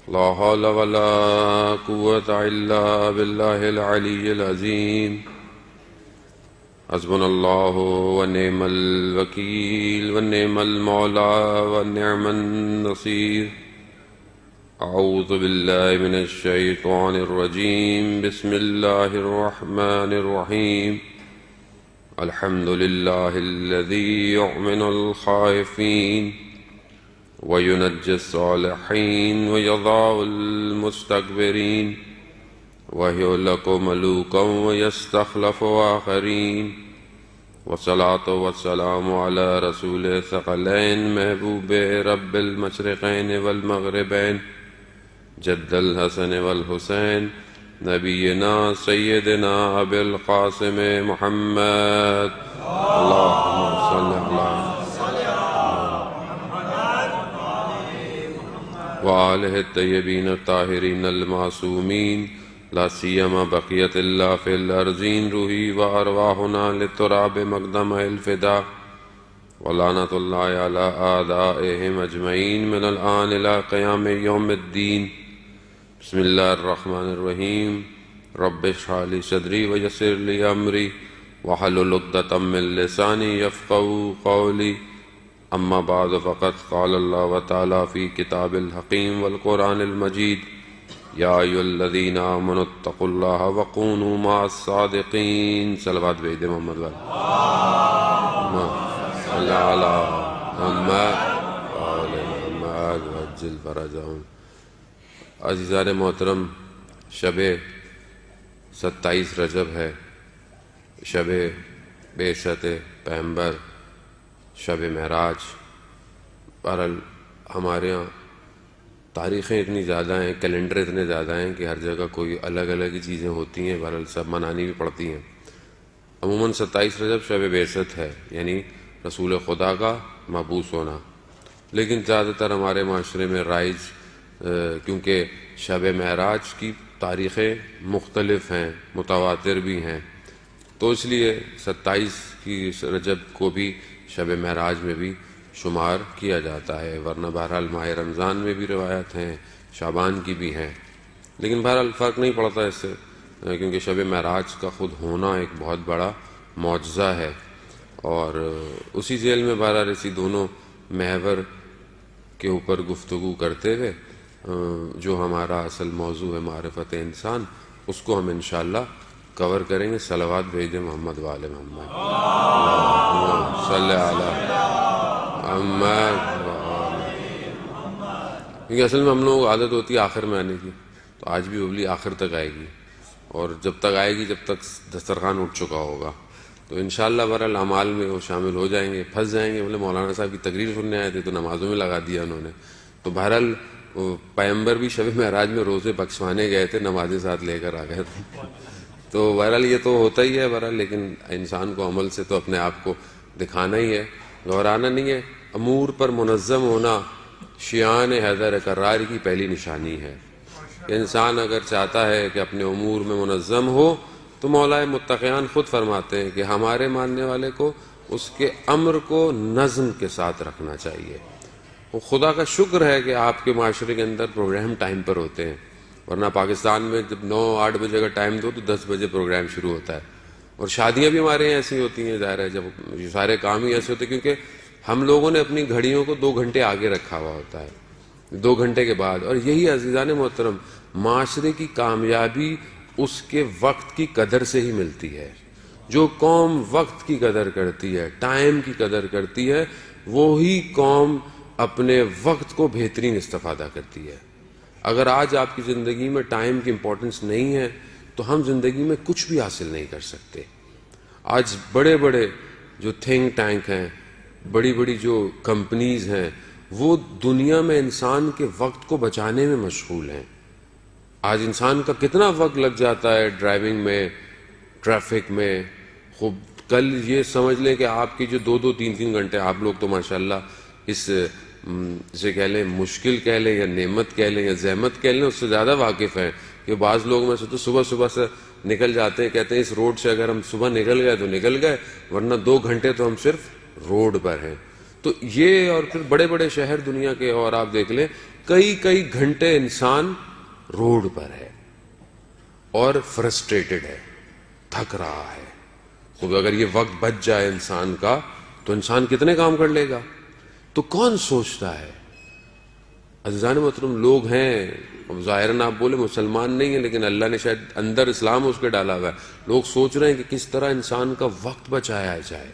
لا حول ولا قوة إلا بالله العلي العظيم حسبنا الله ونعم الوكيل ونعم المولى ونعم النصير أعوذ بالله من الشيطان الرجيم بسم الله الرحمن الرحيم الحمد لله الذي يؤمن الخائفين وينجي الصالحين ويضع المستكبرين ويهلك ملوكا ويستخلف آخرين والصلاة والسلام على رسول الثقلين محبوب رب المشرقين والمغربين جد الحسن والحسين نبينا سيدنا أبي القاسم محمد اللهم صل على وآلہ الطیبین الطاہرین المعصومین لا سیما بقیت اللہ فی الارضین روحی و ارواحنا للتراب مقدم الفدا ولعنت اللہ علی اعدائهم اجمعین من الآن الى قیام یوم الدین بسم اللہ الرحمن الرحیم رب اشرح لی صدری ویسر لی امری واحلل عقدۃ من لسانی یفقهوا قولی اما بعد فقد قال اللہ تعالی فی کتاب الحکیم والقرآن المجید یا ایھا الذین آمنوا اتقوا اللہ وکونوا مع الصادقین صلوات بھیج دے محمد اللہم صل علی محمد وآل محمد وعجل فرجهم۔ عزیزان محترم، شب 27 رجب ہے، شب بعثت پیغمبر، شب معراج۔ بہرحال ہمارے ہاں تاریخیں اتنی زیادہ ہیں، کیلنڈر اتنے زیادہ ہیں کہ ہر جگہ کوئی الگ الگ ہی چیزیں ہوتی ہیں، بہرحال سب منانی بھی پڑتی ہیں۔ عموماً 27 رجب شب بعثت ہے، یعنی رسول خدا کا مبعوث ہونا، لیکن زیادہ تر ہمارے معاشرے میں رائج کیونکہ شب معراج کی تاریخیں مختلف ہیں، متواتر بھی ہیں، تو اس لیے 27 کی رجب کو بھی شب معراج میں بھی شمار کیا جاتا ہے، ورنہ بہرحال ماہ رمضان میں بھی روایت ہیں، شعبان کی بھی ہیں، لیکن بہرحال فرق نہیں پڑتا اس سے، کیونکہ شب معراج کا خود ہونا ایک بہت بڑا معجزہ ہے۔ اور اسی ذیل میں بہرحال اسی دونوں محور کے اوپر گفتگو کرتے ہوئے جو ہمارا اصل موضوع ہے معرفت انسان، اس کو ہم انشاءاللہ کور کریں گے۔ صلوات بھیج دیں محمد وآل محمد صلی علی محمد۔ کیونکہ اصل میں ہم لوگوں کو عادت ہوتی ہے آخر میں آنے کی، تو آج بھی ببلی آخر تک آئے گی، اور جب تک آئے گی جب تک دسترخوان اٹھ چکا ہوگا، تو انشاءاللہ بہرحال اعمال میں وہ شامل ہو جائیں گے، پھنس جائیں گے۔ بولے مولانا صاحب کی تقریر سننے آئے تھے تو نمازوں میں لگا دیا انہوں نے، تو بہرحال پیغمبر بھی شب معراج میں روزے بخشوانے گئے تھے، نمازیں ساتھ لے کر آ گئے تھے، تو بہرحال یہ تو ہوتا ہی ہے بہرحال، لیکن انسان کو عمل سے تو اپنے آپ کو دکھانا ہی ہے، گھبرانا نہیں ہے۔ امور پر منظم ہونا شیعان حیدر کرار کی پہلی نشانی ہے۔ انسان اگر چاہتا ہے کہ اپنے امور میں منظم ہو تو مولا متقیان خود فرماتے ہیں کہ ہمارے ماننے والے کو اس کے امر کو نظم کے ساتھ رکھنا چاہیے۔ وہ خدا کا شکر ہے کہ آپ کے معاشرے کے اندر پروگرام ٹائم پر ہوتے ہیں، ورنہ پاکستان میں جب 9-8 بجے کا ٹائم دو تو 10 بجے پروگرام شروع ہوتا ہے، اور شادیاں بھی ہمارے یہاں ایسی ہوتی ہیں، ظاہر ہے جب یہ سارے کام ہی ایسے ہوتے ہیں کیونکہ ہم لوگوں نے اپنی گھڑیوں کو 2 گھنٹے آگے رکھا ہوا ہوتا ہے، 2 گھنٹے کے بعد۔ اور یہی عزیزان محترم، معاشرے کی کامیابی اس کے وقت کی قدر سے ہی ملتی ہے۔ جو قوم وقت کی قدر کرتی ہے، ٹائم کی قدر کرتی ہے، وہی قوم اپنے وقت کو بہترین استفادہ کرتی ہے۔ اگر آج آپ کی زندگی میں ٹائم کی امپورٹنس نہیں ہے تو ہم زندگی میں کچھ بھی حاصل نہیں کر سکتے۔ آج بڑے بڑے جو تھنک ٹینک ہیں، بڑی بڑی جو کمپنیز ہیں، وہ دنیا میں انسان کے وقت کو بچانے میں مشغول ہیں۔ آج انسان کا کتنا وقت لگ جاتا ہے ڈرائیونگ میں، ٹریفک میں۔ خوب کل یہ سمجھ لیں کہ آپ کی جو 2-2 3-3 گھنٹے، آپ لوگ تو ماشاءاللہ اس اسے کہہ لیں مشکل کہہ لیں یا نعمت کہہ لیں یا زحمت کہہ لیں، اس سے زیادہ واقف ہیں کہ بعض لوگ میں سے تو صبح سے نکل جاتے ہیں، کہتے ہیں اس روڈ سے اگر ہم صبح نکل گئے تو نکل گئے، ورنہ 2 گھنٹے تو ہم صرف روڈ پر ہیں۔ تو یہ، اور پھر بڑے بڑے شہر دنیا کے، اور آپ دیکھ لیں کئی گھنٹے انسان روڈ پر ہے اور فرسٹریٹڈ ہے، تھک رہا ہے. خود اگر یہ وقت بچ جائے انسان کا تو انسان کتنے کام کر لے گا. تو کون سوچتا ہے؟ عزیزان محترم، لوگ ہیں، اب ظاہراً آپ بولے مسلمان نہیں ہیں، لیکن اللہ نے شاید اندر اسلام اس کے ڈالا ہوا ہے. لوگ سوچ رہے ہیں کہ کس طرح انسان کا وقت بچایا جائے.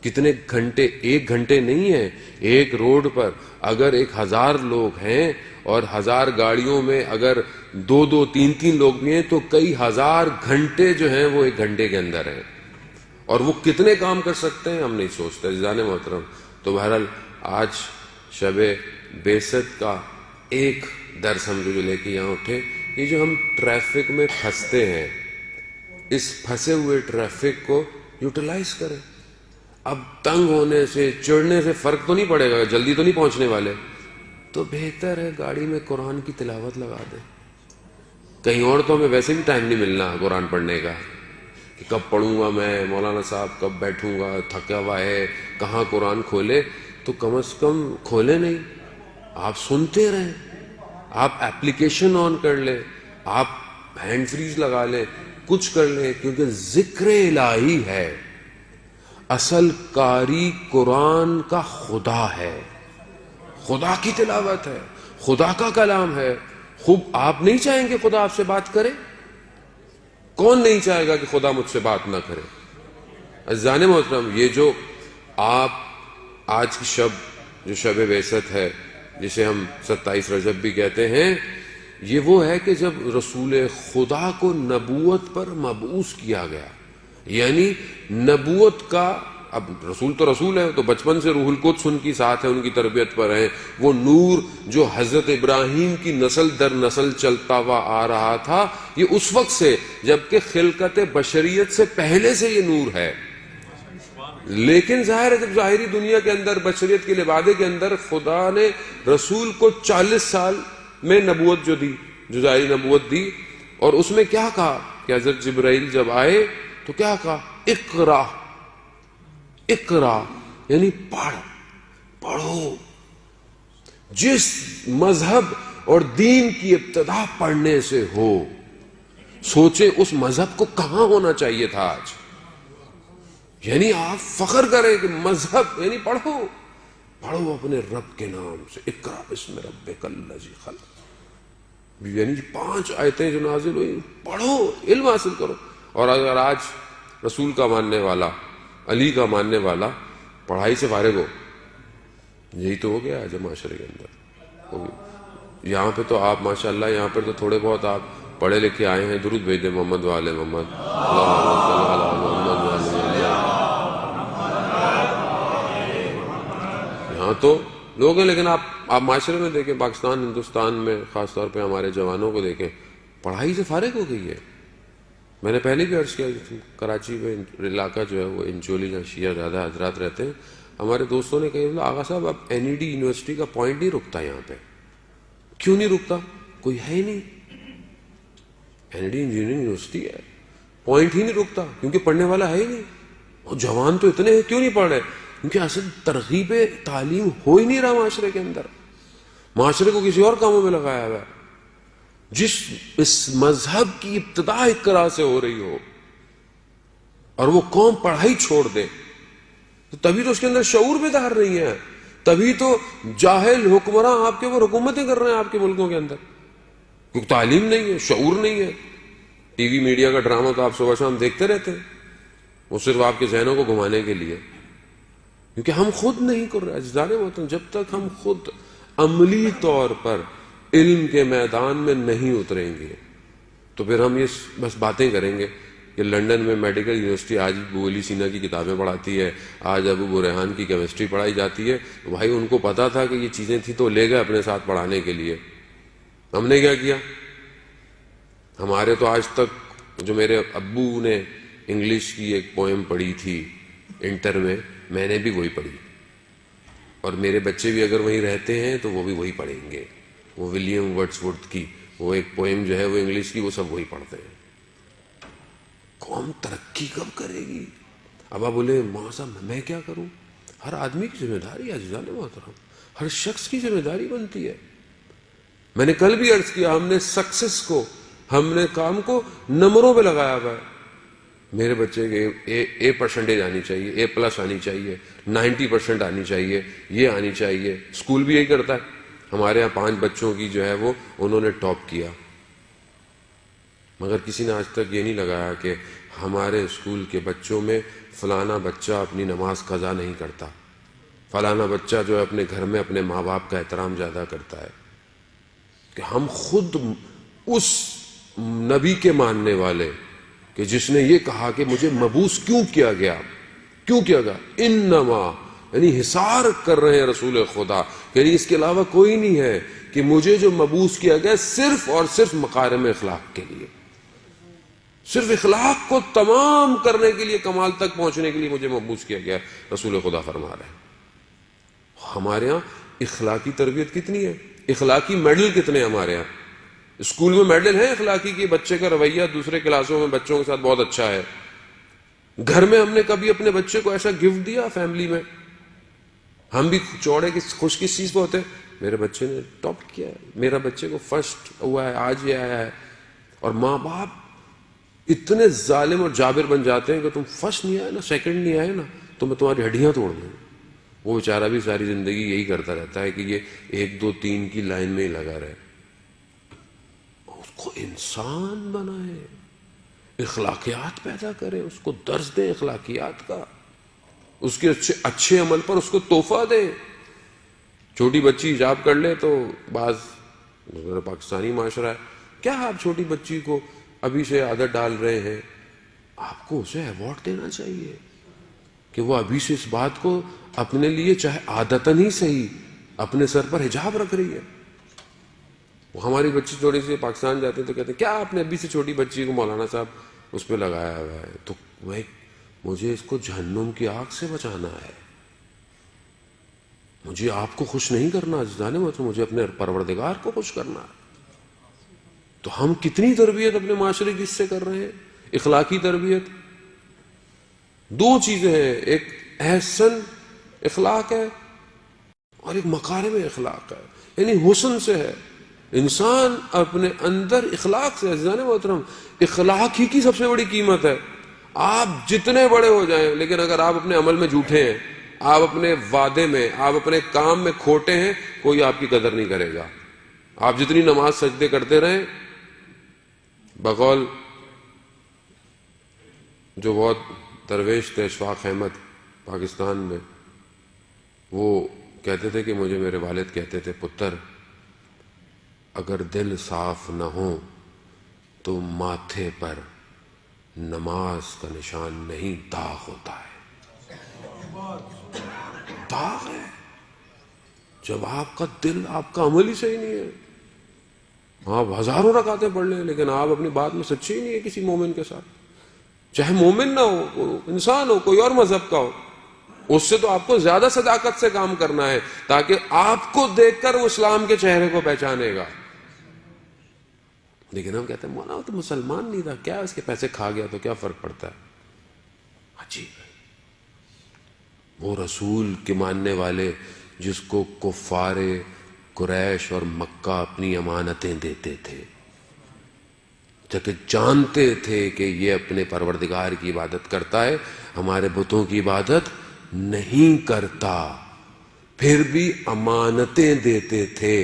کتنے گھنٹے، 1 گھنٹے نہیں ہے، ایک روڈ پر اگر 1000 لوگ ہیں اور 1000 گاڑیوں میں اگر 2 3 لوگ بھی ہیں تو کئی ہزار گھنٹے جو ہیں وہ 1 گھنٹے کے اندر ہیں. اور وہ کتنے کام کر سکتے ہیں ہم نہیں سوچتے. عزیزان محترم، تو بہرحال آج شب بعثت کا ایک درس ہم جو لے کے یہاں اٹھے، یہ جو ہم ٹریفک میں پھنستے ہیں، اس پھنسے ہوئے ٹریفک کو یوٹیلائز کریں. اب تنگ ہونے سے، چڑھنے سے فرق تو نہیں پڑے گا، جلدی تو نہیں پہنچنے والے، تو بہتر ہے گاڑی میں قرآن کی تلاوت لگا دیں. کہیں اور تو ہمیں ویسے بھی ٹائم نہیں ملنا قرآن پڑھنے کا، کہ کب پڑھوں گا میں، مولانا صاحب کب بیٹھوں گا، تھکا ہوا ہے، کہاں قرآن کھولے. تو کم از کم کھولے نہیں، آپ سنتے رہیں، آپ ایپلیکیشن آن کر لیں، آپ ہینڈ فریز لگا لیں، کچھ کر لیں، کیونکہ ذکر الہی ہے. اصل قاری قرآن کا خدا ہے، خدا کی تلاوت ہے، خدا کا کلام ہے. خوب آپ نہیں چاہیں گے خدا آپ سے بات کرے؟ کون نہیں چاہے گا کہ خدا مجھ سے بات نہ کرے؟ عزیزان محترم، یہ جو آپ آج کی جو شب بعثت ہے، جسے ہم 27 رجب بھی کہتے ہیں، یہ وہ ہے کہ جب رسول خدا کو نبوت پر مبعوث کیا گیا. یعنی نبوت کا، اب رسول تو رسول ہے، تو بچپن سے روح القدس ان کی ساتھ ہے، ان کی تربیت پر ہے. وہ نور جو حضرت ابراہیم کی نسل در نسل چلتا ہوا آ رہا تھا، یہ اس وقت سے، جبکہ خلقت بشریت سے پہلے سے یہ نور ہے. لیکن ظاہر ہے جب ظاہری دنیا کے اندر، بشریت کے لبادے کے اندر، خدا نے رسول کو 40 سال میں نبوت جو دی، جو ظاہری نبوت دی، اور اس میں کیا کہا کہ حضرت جبرائیل جب آئے تو کیا کہا؟ اقرا، اقرا یعنی پڑھو. جس مذہب اور دین کی ابتدا پڑھنے سے ہو، سوچے اس مذہب کو کہاں ہونا چاہیے تھا آج. یعنی آپ فخر کریں کہ مذہب، یعنی پڑھو اپنے رب کے نام سے. اقرا بسم ربک الذی خلق، یعنی 5 آیتیں جو نازل ہوئی، پڑھو، علم حاصل کرو. اور اگر آج رسول کا ماننے والا، علی کا ماننے والا پڑھائی سے فارغ ہو، یہی تو ہو گیا آج معاشرے کے اندر. یہاں پہ تو آپ ماشاءاللہ، یہاں پر تو تھوڑے بہت آپ پڑھے لکھے آئے ہیں، درود بھیج دیں محمد وآل محمد، یہاں تو لوگ ہیں. لیکن آپ معاشرے میں دیکھیں، پاکستان، ہندوستان میں خاص طور پہ ہمارے جوانوں کو دیکھیں، پڑھائی سے فارغ ہو گئی ہے. میں نے پہلے بھی عرض کیا، کراچی میں علاقہ جو ہے وہ انچولی، جہاں شیعہ زیادہ حضرات رہتے ہیں، ہمارے دوستوں نے کہا آغا صاحب اب NED یونیورسٹی کا پوائنٹ نہیں رکتا یہاں پہ. کیوں نہیں رکتا؟ کوئی ہے ہی نہیں. NED انجینئرنگ یونیورسٹی ہے، پوائنٹ ہی نہیں رکتا، کیونکہ پڑھنے والا ہے ہی نہیں. اور جوان تو اتنے ہیں، کیوں نہیں پڑھ رہے؟ کیونکہ اصل ترغیب تعلیم ہو ہی نہیں رہا معاشرے کے اندر. معاشرے کو کسی اور کاموں میں لگایا ہوا ہے. جس اس مذہب کی ابتدا اقرا سے ہو رہی ہو اور وہ قوم پڑھائی چھوڑ دے، تو تبھی تو اس کے اندر شعور بیدار نہیں ہے. تبھی تو جاہل حکمراں آپ کے وہ حکومتیں کر رہے ہیں آپ کے ملکوں کے اندر، کیونکہ تعلیم نہیں ہے، شعور نہیں ہے. ٹی وی میڈیا کا ڈرامہ تو آپ صبح شام دیکھتے رہتے ہیں، وہ صرف آپ کے ذہنوں کو گھمانے کے لیے، کیونکہ ہم خود نہیں کر رہے. عزیزان محترم، جب تک ہم خود عملی طور پر علم کے میدان میں نہیں اتریں گے تو پھر ہم یہ بس باتیں کریں گے کہ لنڈن میں میڈیکل یونیورسٹی آج ابو علی سینا کی کتابیں پڑھاتی ہے، آج ابو ریحان کی کیمسٹری پڑھائی جاتی ہے. بھائی ان کو پتا تھا کہ یہ چیزیں تھیں تو لے گئے اپنے ساتھ پڑھانے کے لیے. ہم نے کیا کیا؟ ہمارے تو آج تک، جو میرے ابو نے انگلش کی ایک پوئم پڑھی تھی انٹر میں نے بھی وہی پڑھی، اور میرے بچے بھی اگر وہیں رہتے ہیں تو وہ بھی وہی پڑھیں گے. وہ ولیم ورڈز ورتھ کی وہ ایک پوئم جو ہے وہ انگلش کی، وہ سب وہی پڑھتے ہیں. قوم ترقی کب کرے گی؟ اب آپ بولے ماں صاحب میں کیا کروں؟ ہر آدمی کی ذمہ داری ہے عزیزان محترم، ہر شخص کی ذمہ داری بنتی ہے. میں نے کل بھی عرض کیا، ہم نے سکسس کو، ہم نے کام کو نمبروں پہ لگایا ہوا ہے. میرے بچے کے اے پرسنٹیج آنی چاہیے، اے پلس آنی چاہیے، 90% آنی چاہیے، یہ آنی چاہیے. اسکول بھی یہی کرتا ہے. ہمارے یہاں 5 بچوں کی جو ہے وہ انہوں نے ٹاپ کیا، مگر کسی نے آج تک یہ نہیں لگایا کہ ہمارے اسکول کے بچوں میں فلانا بچہ اپنی نماز قضا نہیں کرتا، فلانا بچہ جو ہے اپنے گھر میں اپنے ماں باپ کا احترام زیادہ کرتا ہے. کہ ہم خود اس نبی کے ماننے والے کہ جس نے یہ کہا کہ مجھے مبعوث کیوں کیا گیا، انما، یعنی حصار کر رہے ہیں رسول خدا، یعنی اس کے علاوہ کوئی نہیں ہے، کہ مجھے جو مبعوث کیا گیا صرف اور صرف مکارم اخلاق کے لیے، صرف اخلاق کو تمام کرنے کے لیے، کمال تک پہنچنے کے لیے مجھے مبعوث کیا گیا. رسول خدا فرما رہے ہیں. ہمارے یہاں اخلاقی تربیت کتنی ہے، اخلاقی میڈل کتنے ہیں ہمارے یہاں. اسکول میں میڈل ہیں اخلاقی کہ بچے کا رویہ دوسرے کلاسوں میں بچوں کے ساتھ بہت اچھا ہے. گھر میں ہم نے کبھی اپنے بچے کو ایسا گفٹ دیا؟ فیملی میں ہم بھی چوڑے کی خوش کس چیز پہ ہوتے ہیں؟ میرے بچے نے ٹاپ کیا ہے، میرا بچے کو فرسٹ ہوا ہے، آج یہ آیا ہے. اور ماں باپ اتنے ظالم اور جابر بن جاتے ہیں کہ تم فرسٹ نہیں آئے نا، سیکنڈ نہیں آئے نا تو میں تمہاری ہڈیاں توڑ دوں. وہ بیچارہ بھی ساری زندگی یہی کرتا رہتا ہے کہ یہ 1 2 3 کی لائن میں ہی لگا رہے. اس کو انسان بنائے، اخلاقیات پیدا کرے، اس کو درس دیں اخلاقیات کا، اس کے اچھے عمل پر اس کو تحفہ دیں. چھوٹی بچی حجاب کر لے تو بعض پاکستانی معاشرہ ہے، کیا آپ چھوٹی بچی کو ابھی سے عادت ڈال رہے ہیں؟ آپ کو اسے ایوارڈ دینا چاہیے کہ وہ ابھی سے اس بات کو اپنے لیے چاہے عادتاً ہی صحیح اپنے سر پر حجاب رکھ رہی ہے. وہ ہماری بچی تھوڑی سی پاکستان جاتے ہیں تو کہتے ہیں کیا آپ نے ابھی سے چھوٹی بچی کو مولانا صاحب اس پہ لگایا ہوا ہے؟ تو مجھے اس کو جہنم کی آگ سے بچانا ہے، مجھے آپ کو خوش نہیں کرنا جانے، مجھے اپنے پروردگار کو خوش کرنا ہے. تو ہم کتنی تربیت اپنے معاشرے کی اس سے کر رہے ہیں، اخلاقی تربیت. 2 چیزیں ہیں، ایک احسن اخلاق ہے اور ایک مکارم اخلاق ہے، یعنی حسن سے ہے. انسان اپنے اندر اخلاق سے، عزیزان محترم، اخلاق ہی کی سب سے بڑی قیمت ہے. آپ جتنے بڑے ہو جائیں لیکن اگر آپ اپنے عمل میں جھوٹے ہیں، آپ اپنے وعدے میں، آپ اپنے کام میں کھوٹے ہیں، کوئی آپ کی قدر نہیں کرے گا. آپ جتنی نماز سجدے کرتے رہیں، بقول جو بہت درویش تھے اشفاق احمد پاکستان میں، وہ کہتے تھے کہ مجھے میرے والد کہتے تھے، پتر اگر دل صاف نہ ہو تو ماتھے پر نماز کا نشان نہیں، داغ ہوتا ہے. داغ ہے جب آپ کا دل، آپ کا عمل ہی صحیح نہیں ہے. آپ ہزاروں رکعتیں پڑھ لیں لیکن آپ اپنی بات میں سچے ہی نہیں ہے کسی مومن کے ساتھ، چاہے مومن نہ ہو، انسان ہو، کوئی اور مذہب کا ہو. اس سے تو آپ کو زیادہ صداقت سے کام کرنا ہے تاکہ آپ کو دیکھ کر وہ اسلام کے چہرے کو پہچانے گا. لیکن ہم کہتے ہیں مولانا وہ تو مسلمان نہیں تھا، کیا اس کے پیسے کھا گیا تو کیا فرق پڑتا ہے. عجیب ہے. وہ رسول کے ماننے والے جس کو کفار قریش اور مکہ اپنی امانتیں دیتے تھے، جبکہ جانتے تھے کہ یہ اپنے پروردگار کی عبادت کرتا ہے، ہمارے بتوں کی عبادت نہیں کرتا، پھر بھی امانتیں دیتے تھے.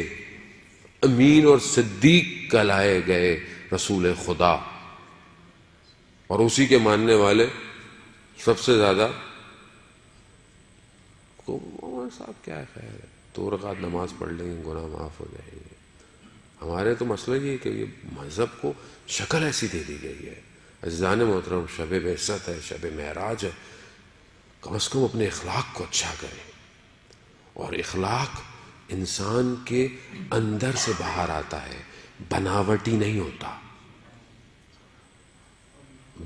امین اور صدیق کہلائے گئے رسول خدا. اور اسی کے ماننے والے سب سے زیادہ صاحب کیا خیر ہے، 2 رکعت نماز پڑھ لیں گے گناہ معاف ہو جائیں گے. ہمارے تو مسئلہ یہ ہے کہ یہ مذہب کو شکل ایسی دے دی گئی ہے. عزیزان محترم، شب بعثت ہے، شب معراج ہے، کم از کم اپنے اخلاق کو اچھا کریں. اور اخلاق انسان کے اندر سے باہر آتا ہے، بناوٹی نہیں ہوتا.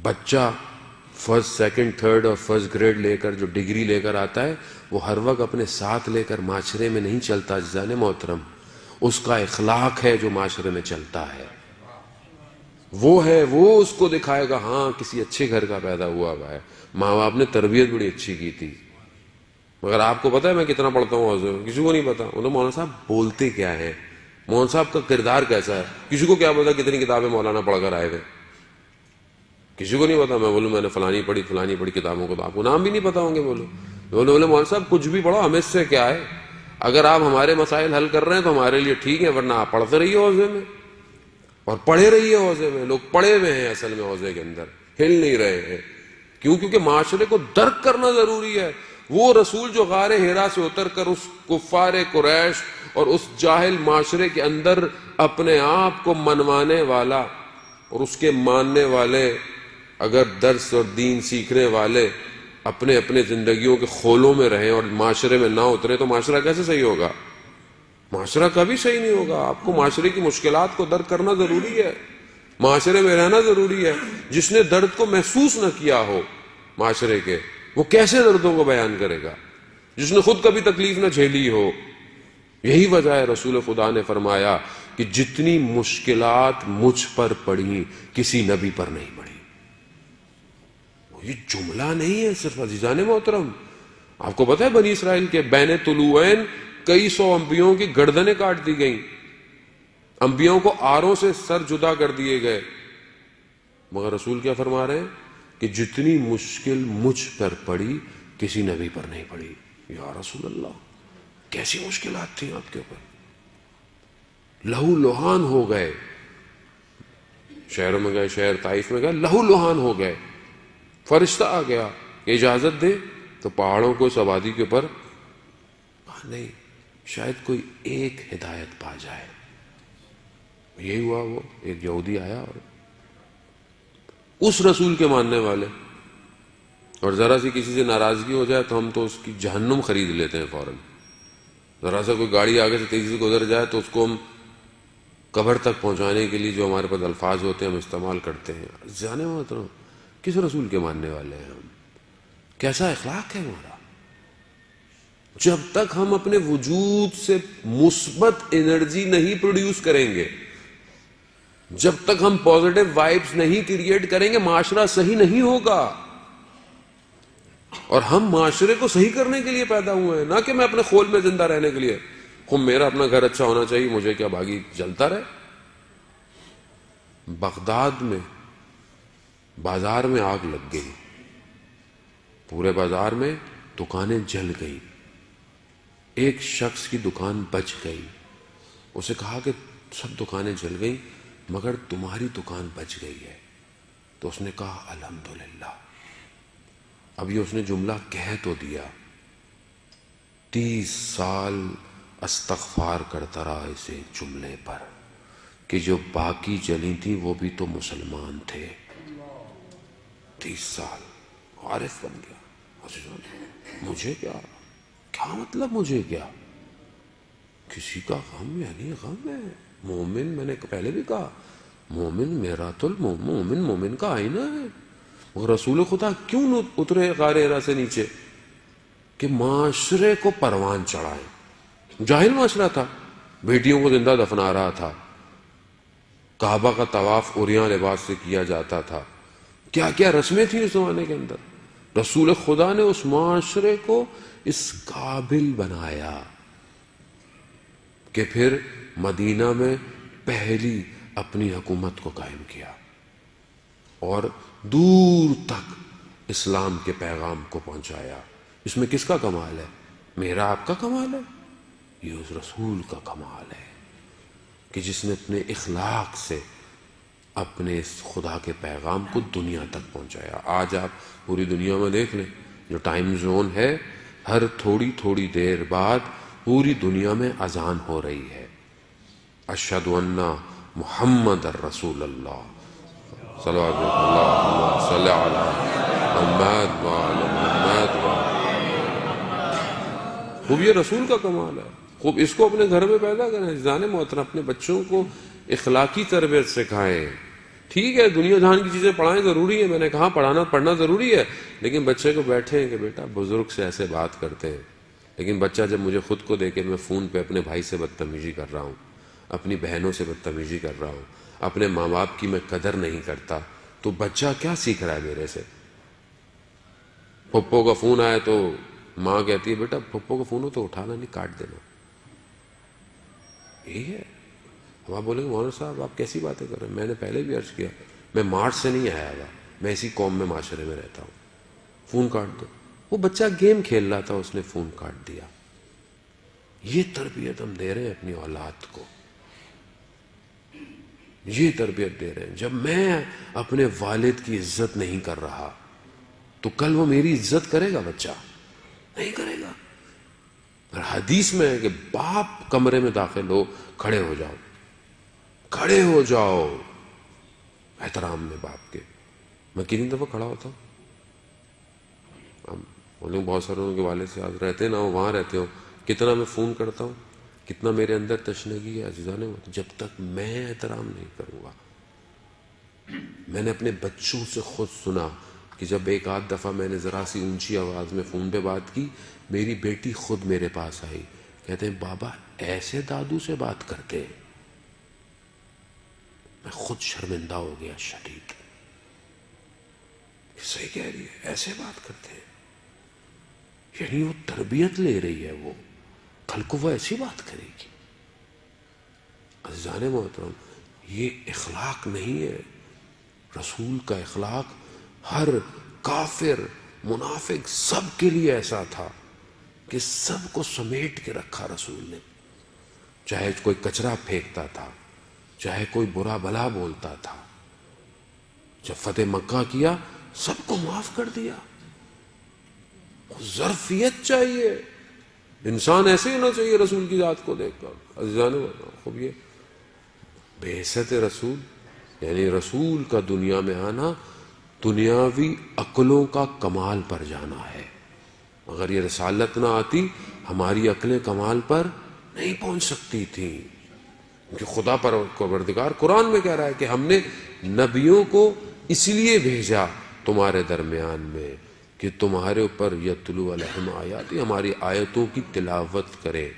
بچہ فرسٹ، سیکنڈ، تھرڈ اور فرسٹ گریڈ لے کر جو ڈگری لے کر آتا ہے، وہ ہر وقت اپنے ساتھ لے کر معاشرے میں نہیں چلتا. عزیزان محترم، اس کا اخلاق ہے جو معاشرے میں چلتا ہے. وہ ہے، وہ اس کو دکھائے گا ہاں کسی اچھے گھر کا پیدا ہوا ہے، ماں باپ نے تربیت بڑی اچھی کی تھی. مگر آپ کو پتا ہے میں کتنا پڑھتا ہوں حضور؟ کسی کو نہیں پتا. وہ تو مولانا صاحب بولتے کیا ہیں، مولانا صاحب کا کردار کیسا ہے. کسی کو کیا پتا کتنی کتابیں مولانا پڑھ کر آئے ہوئے, کسی کو نہیں پتا. میں بولوں میں نے فلانی پڑھی کتابوں کو, تو آپ کو نام بھی نہیں پتا ہوں گے. بولے مولانا صاحب کچھ بھی پڑھو, ہمیں اس سے کیا ہے, اگر آپ ہمارے مسائل حل کر رہے ہیں تو ہمارے لیے ٹھیک ہے, ورنہ آپ پڑھتے رہیے حوضے میں, اور پڑھے رہیے حوضے میں. لوگ پڑے ہوئے ہیں اصل میں حوضے کے اندر, ہل نہیں رہے ہیں. کیونکہ معاشرے کو درک کرنا ضروری ہے. وہ رسول جو غار حرا سے اتر کر اس کفار قریش اور اس جاہل معاشرے کے اندر اپنے آپ کو منوانے والا اور اس کے ماننے والے, اگر درس اور دین سیکھنے والے اپنے اپنے زندگیوں کے خولوں میں رہیں اور معاشرے میں نہ اترے, تو معاشرہ کیسے صحیح ہوگا؟ معاشرہ کبھی صحیح نہیں ہوگا. آپ کو معاشرے کی مشکلات کو درک کرنا ضروری ہے, معاشرے میں رہنا ضروری ہے. جس نے درد کو محسوس نہ کیا ہو معاشرے کے, وہ کیسے دردوں کو بیان کرے گا؟ جس نے خود کبھی تکلیف نہ جھیلی ہو. یہی وجہ ہے رسول خدا نے فرمایا کہ جتنی مشکلات مجھ پر پڑی کسی نبی پر نہیں پڑی. یہ جملہ نہیں ہے صرف عزیزان محترم. آپ کو پتہ ہے بنی اسرائیل کے بین طلوعین کئی سو انبیاؤں کی گردنیں کاٹ دی گئیں, انبیاؤں کو آروں سے سر جدا کر دیے گئے, مگر رسول کیا فرما رہے ہیں کہ جتنی مشکل مجھ پر پڑی کسی نبی پر نہیں پڑی. یا رسول اللہ, کیسی مشکلات تھیں آپ کے اوپر؟ لہو لہان ہو گئے, شہروں میں گئے, شہر طائف میں گئے, لہو لہان ہو گئے. فرشتہ آ گیا کہ اجازت دے, تو پہاڑوں کو اس آبادی کے اوپر نہیں, شاید کوئی ایک ہدایت پا جائے. یہی ہوا. وہ ایک یہودی آیا اور اس رسول کے ماننے والے, اور ذرا سی کسی سے ناراضگی ہو جائے تو ہم تو اس کی جہنم خرید لیتے ہیں فوراً. ذرا سا کوئی گاڑی آگے سے تیزی سے گزر جائے تو اس کو ہم قبر تک پہنچانے کے لیے جو ہمارے پاس الفاظ ہوتے ہیں ہم استعمال کرتے ہیں. جانے محترم, کس رسول کے ماننے والے ہیں ہم؟ کیسا اخلاق ہے ہمارا؟ جب تک ہم اپنے وجود سے مثبت انرجی نہیں پروڈیوس کریں گے, جب تک ہم پازیٹیو وائبس نہیں کریٹ کریں گے, معاشرہ صحیح نہیں ہوگا. اور ہم معاشرے کو صحیح کرنے کے لیے پیدا ہوئے ہیں, نہ کہ میں اپنے خول میں زندہ رہنے کے لیے. میرا اپنا گھر اچھا ہونا چاہیے, مجھے کیا باغی جلتا رہے. بغداد میں بازار میں آگ لگ گئی, پورے بازار میں دکانیں جل گئی. ایک شخص کی دکان بچ گئی. اسے کہا کہ سب دکانیں جل گئی مگر تمہاری دکان بچ گئی ہے. تو اس نے کہا الحمدللہ. اب یہ اس نے جملہ کہہ تو دیا, 30 سال استغفار کرتا رہا اسے جملے پر کہ جو باقی جلی تھی وہ بھی تو مسلمان تھے. 30 سال عارف بن گیا. مجھے کیا مطلب, مجھے کیا, کسی کا غم یعنی غم ہے. مومن, میں نے پہلے بھی کہا, مومن میرا تو مومن کا آئینہ ہے. اور رسول خدا کیوں اترے غار حرا سے نیچے؟ کہ معاشرے کو پروان چڑھائے. جاہل معاشرہ تھا, بیٹیوں کو زندہ دفنا رہا تھا, کعبہ کا طواف عریاں لباس سے کیا جاتا تھا, کیا کیا رسمیں تھیں اس زمانے کے اندر. رسول خدا نے اس معاشرے کو اس قابل بنایا کہ پھر مدینہ میں پہلی اپنی حکومت کو قائم کیا اور دور تک اسلام کے پیغام کو پہنچایا. اس میں کس کا کمال ہے؟ میرا آپ کا کمال ہے؟ یہ اس رسول کا کمال ہے کہ جس نے اپنے اخلاق سے اپنے اس خدا کے پیغام کو دنیا تک پہنچایا. آج آپ پوری دنیا میں دیکھ لیں, جو ٹائم زون ہے, ہر تھوڑی تھوڑی دیر بعد پوری دنیا میں اذان ہو رہی ہے, اشہد ان محمد الرسول اللہ, صلوات اللہ صلی علی محمد وعلی محمد. خوب یہ رسول کا کمال ہے. خوب اس کو اپنے گھر میں پیدا کریں. عزیزان محترم, اپنے بچوں کو اخلاقی تربیت سکھائیں. ٹھیک ہے دنیا جہان کی چیزیں پڑھائیں, ضروری ہے, میں نے کہا پڑھنا ضروری ہے, لیکن بچے کو بیٹھیں کہ بیٹا بزرگ سے ایسے بات کرتے ہیں. لیکن بچہ جب مجھے خود کو دیکھے میں فون پہ اپنے بھائی سے بدتمیزی کر رہا ہوں, اپنی بہنوں سے بدتمیزی کر رہا ہوں, اپنے ماں باپ کی میں قدر نہیں کرتا, تو بچہ کیا سیکھ رہا ہے میرے سے؟ پھپھو کا فون آئے تو ماں کہتی ہے بیٹا پھپھو کا فون ہو تو اٹھانا نہیں, کاٹ دینا. یہی ہے اب آپ بولیں گے مولانا صاحب آپ کیسی باتیں کر رہے ہیں؟ میں نے پہلے بھی عرض کیا میں مارچ سے نہیں آیا ہوا، میں اسی قوم میں معاشرے میں رہتا ہوں. فون کاٹ دو. وہ بچہ گیم کھیل رہا تھا، اس نے فون کاٹ دیا. یہ تربیت ہم دے رہے ہیں اپنی اولاد کو، یہ تربیت دے رہے ہیں. جب میں اپنے والد کی عزت نہیں کر رہا تو کل وہ میری عزت کرے گا؟ بچہ نہیں کرے گا. اور حدیث میں ہے کہ باپ کمرے میں داخل ہو کھڑے ہو جاؤ، کھڑے ہو جاؤ احترام میں باپ کے. میں کتنی دفعہ کھڑا ہوتا ہوں. بولوں بہت سارے ان کے والد سے آج رہتے نہ ہو، وہاں رہتے ہو، کتنا میں فون کرتا ہوں، کتنا میرے اندر تشنگی ہے عزیزان. جب تک میں احترام نہیں کروں گا. میں نے اپنے بچوں سے خود سنا کہ جب ایک آدھ دفعہ میں نے ذرا سی اونچی آواز میں فون پہ بات کی، میری بیٹی خود میرے پاس آئی، کہتے ہیں بابا ایسے دادو سے بات کرتے ہیں. میں خود شرمندہ ہو گیا شدید. صحیح کہہ رہی ہے، ایسے بات کرتے ہیں. یعنی وہ تربیت لے رہی ہے، وہ کل کو وہ ایسی بات کرے گی. عزیزان محترم، یہ اخلاق نہیں ہے. رسول کا اخلاق ہر کافر منافق سب کے لیے ایسا تھا کہ سب کو سمیٹ کے رکھا رسول نے. چاہے کوئی کچرا پھینکتا تھا، چاہے کوئی برا بھلا بولتا تھا، جب فتح مکہ کیا سب کو معاف کر دیا. ظرفیت چاہیے، انسان ایسے ہونا چاہیے رسول کی ذات کو دیکھ کر. عزیزان خوب یہ بعثت رسول یعنی رسول کا دنیا میں آنا دنیاوی عقلوں کا کمال پر جانا ہے. اگر یہ رسالت نہ آتی ہماری عقلیں کمال پر نہیں پہنچ سکتی تھیں. کیونکہ خدا پروردگار قرآن میں کہہ رہا ہے کہ ہم نے نبیوں کو اس لیے بھیجا تمہارے درمیان میں کہ تمہارے اوپر یتلو علیہم آیاتی، ہماری آیتوں کی تلاوت کرے،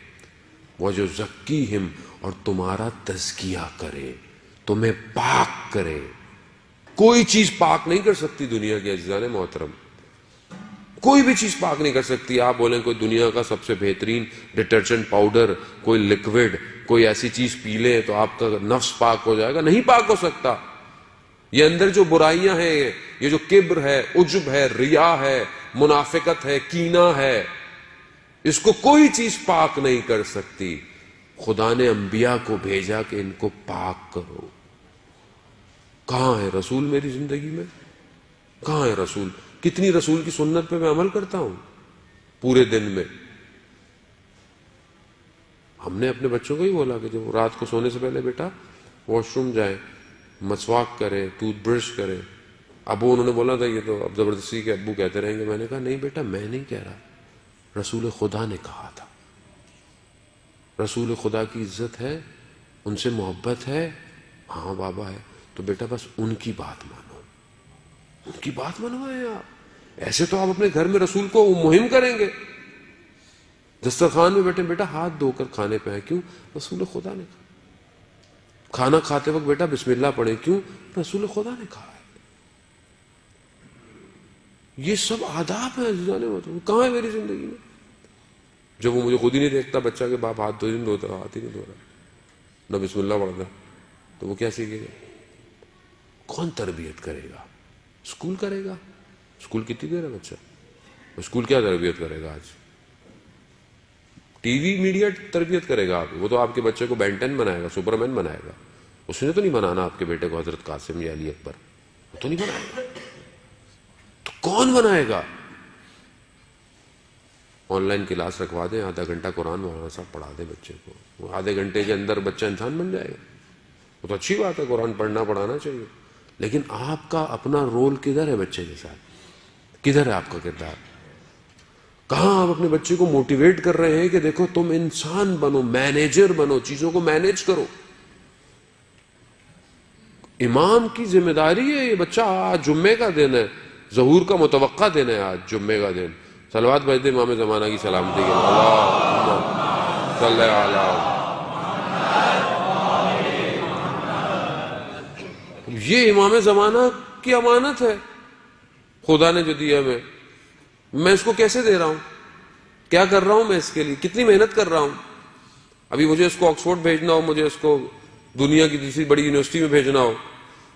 وَيُزَكِّيهِمْ، اور تمہارا تزکیہ کرے، تمہیں پاک کرے. کوئی چیز پاک نہیں کر سکتی دنیا کے عزیزان محترم، کوئی بھی چیز پاک نہیں کر سکتی. آپ بولیں کوئی دنیا کا سب سے بہترین ڈٹرجنٹ پاؤڈر، کوئی لکوڈ، کوئی ایسی چیز پی لیں تو آپ کا نفس پاک ہو جائے گا، نہیں پاک ہو سکتا. یہ اندر جو برائیاں ہیں، یہ جو کبر ہے، عجب ہے، ریا ہے، منافقت ہے، کینہ ہے، اس کو کوئی چیز پاک نہیں کر سکتی. خدا نے انبیاء کو بھیجا کہ ان کو پاک کرو. کہاں ہے رسول میری زندگی میں؟ کہاں ہے رسول؟ کتنی رسول کی سنت پہ میں عمل کرتا ہوں پورے دن میں؟ ہم نے اپنے بچوں کو ہی بولا کہ جب رات کو سونے سے پہلے بیٹا واش روم جائیں، مسواک کرے، ٹوتھ برش کرے. ابو انہوں نے بولا تھا یہ تو اب زبردستی کے ابو کہتے رہیں گے. میں نے کہا نہیں بیٹا میں نہیں کہہ رہا، رسول خدا نے کہا تھا. رسول خدا کی عزت ہے، ان سے محبت ہے. ہاں بابا ہے تو بیٹا بس ان کی بات مانو، ان کی بات منوائیں آپ. ایسے تو آپ اپنے گھر میں رسول کو مہم کریں گے. دسترخوان میں بیٹھے بیٹا ہاتھ دھو کر کھانے پہ آئے، کیوں؟ رسول خدا نے کہا. کھانا کھاتے وقت بیٹا بسم اللہ پڑھیں، کیوں؟ رسول خدا نے کہا ہے. یہ سب آداب ہیں عزیزان محترم. کہاں ہے میری زندگی میں؟ جب وہ مجھے خود ہی نہیں دیکھتا بچہ کہ باپ ہاتھ نہیں دھوتا، ہاتھ ہی نہیں دھو رہا، نہ بسم اللہ پڑھتا، تو وہ کیا سیکھے گا؟ کون تربیت کرے گا؟ اسکول کرے گا. اسکول کتنی دیر ہے بچہ؟ اسکول کیا تربیت کرے گا؟ آج ٹی وی میڈیا تربیت کرے گا. آپ وہ تو آپ کے بچے کو بینٹن بنائے گا، سپر مین بنائے گا. اس نے تو نہیں بنانا آپ کے بیٹے کو حضرت قاسم یا علی اکبر، وہ تو نہیں بنائے گا. تو کون بنائے گا؟ آن لائن کلاس رکھوا دیں، آدھا گھنٹہ قرآن مولانا صاحب پڑھا دیں بچے کو، وہ آدھے گھنٹے کے اندر بچہ انسان بن جائے گا. وہ تو اچھی بات ہے، قرآن پڑھنا پڑھانا چاہیے. لیکن آپ کا اپنا رول کدھر ہے بچے کے ساتھ؟ کدھر ہے آپ کا کردار؟ کہاں آپ اپنے بچے کو موٹیویٹ کر رہے ہیں کہ دیکھو تم انسان بنو، مینیجر بنو، چیزوں کو مینیج کرو. امام کی ذمہ داری ہے. یہ بچہ آج جمعے کا دن ہے، ظہور کا متوقع دن ہے، آج جمعے کا دن. صلوات بھیج دیں امام زمانہ کی سلامتی کے لیے. اللہم صلی علی. یہ امام زمانہ کی امانت ہے خدا نے جو دیا. میں اس کو کیسے دے رہا ہوں؟ کیا کر رہا ہوں میں اس کے لیے؟ کتنی محنت کر رہا ہوں؟ ابھی مجھے اس کو آکسفورڈ بھیجنا ہو، مجھے اس کو دنیا کی دوسری بڑی یونیورسٹی میں بھیجنا ہو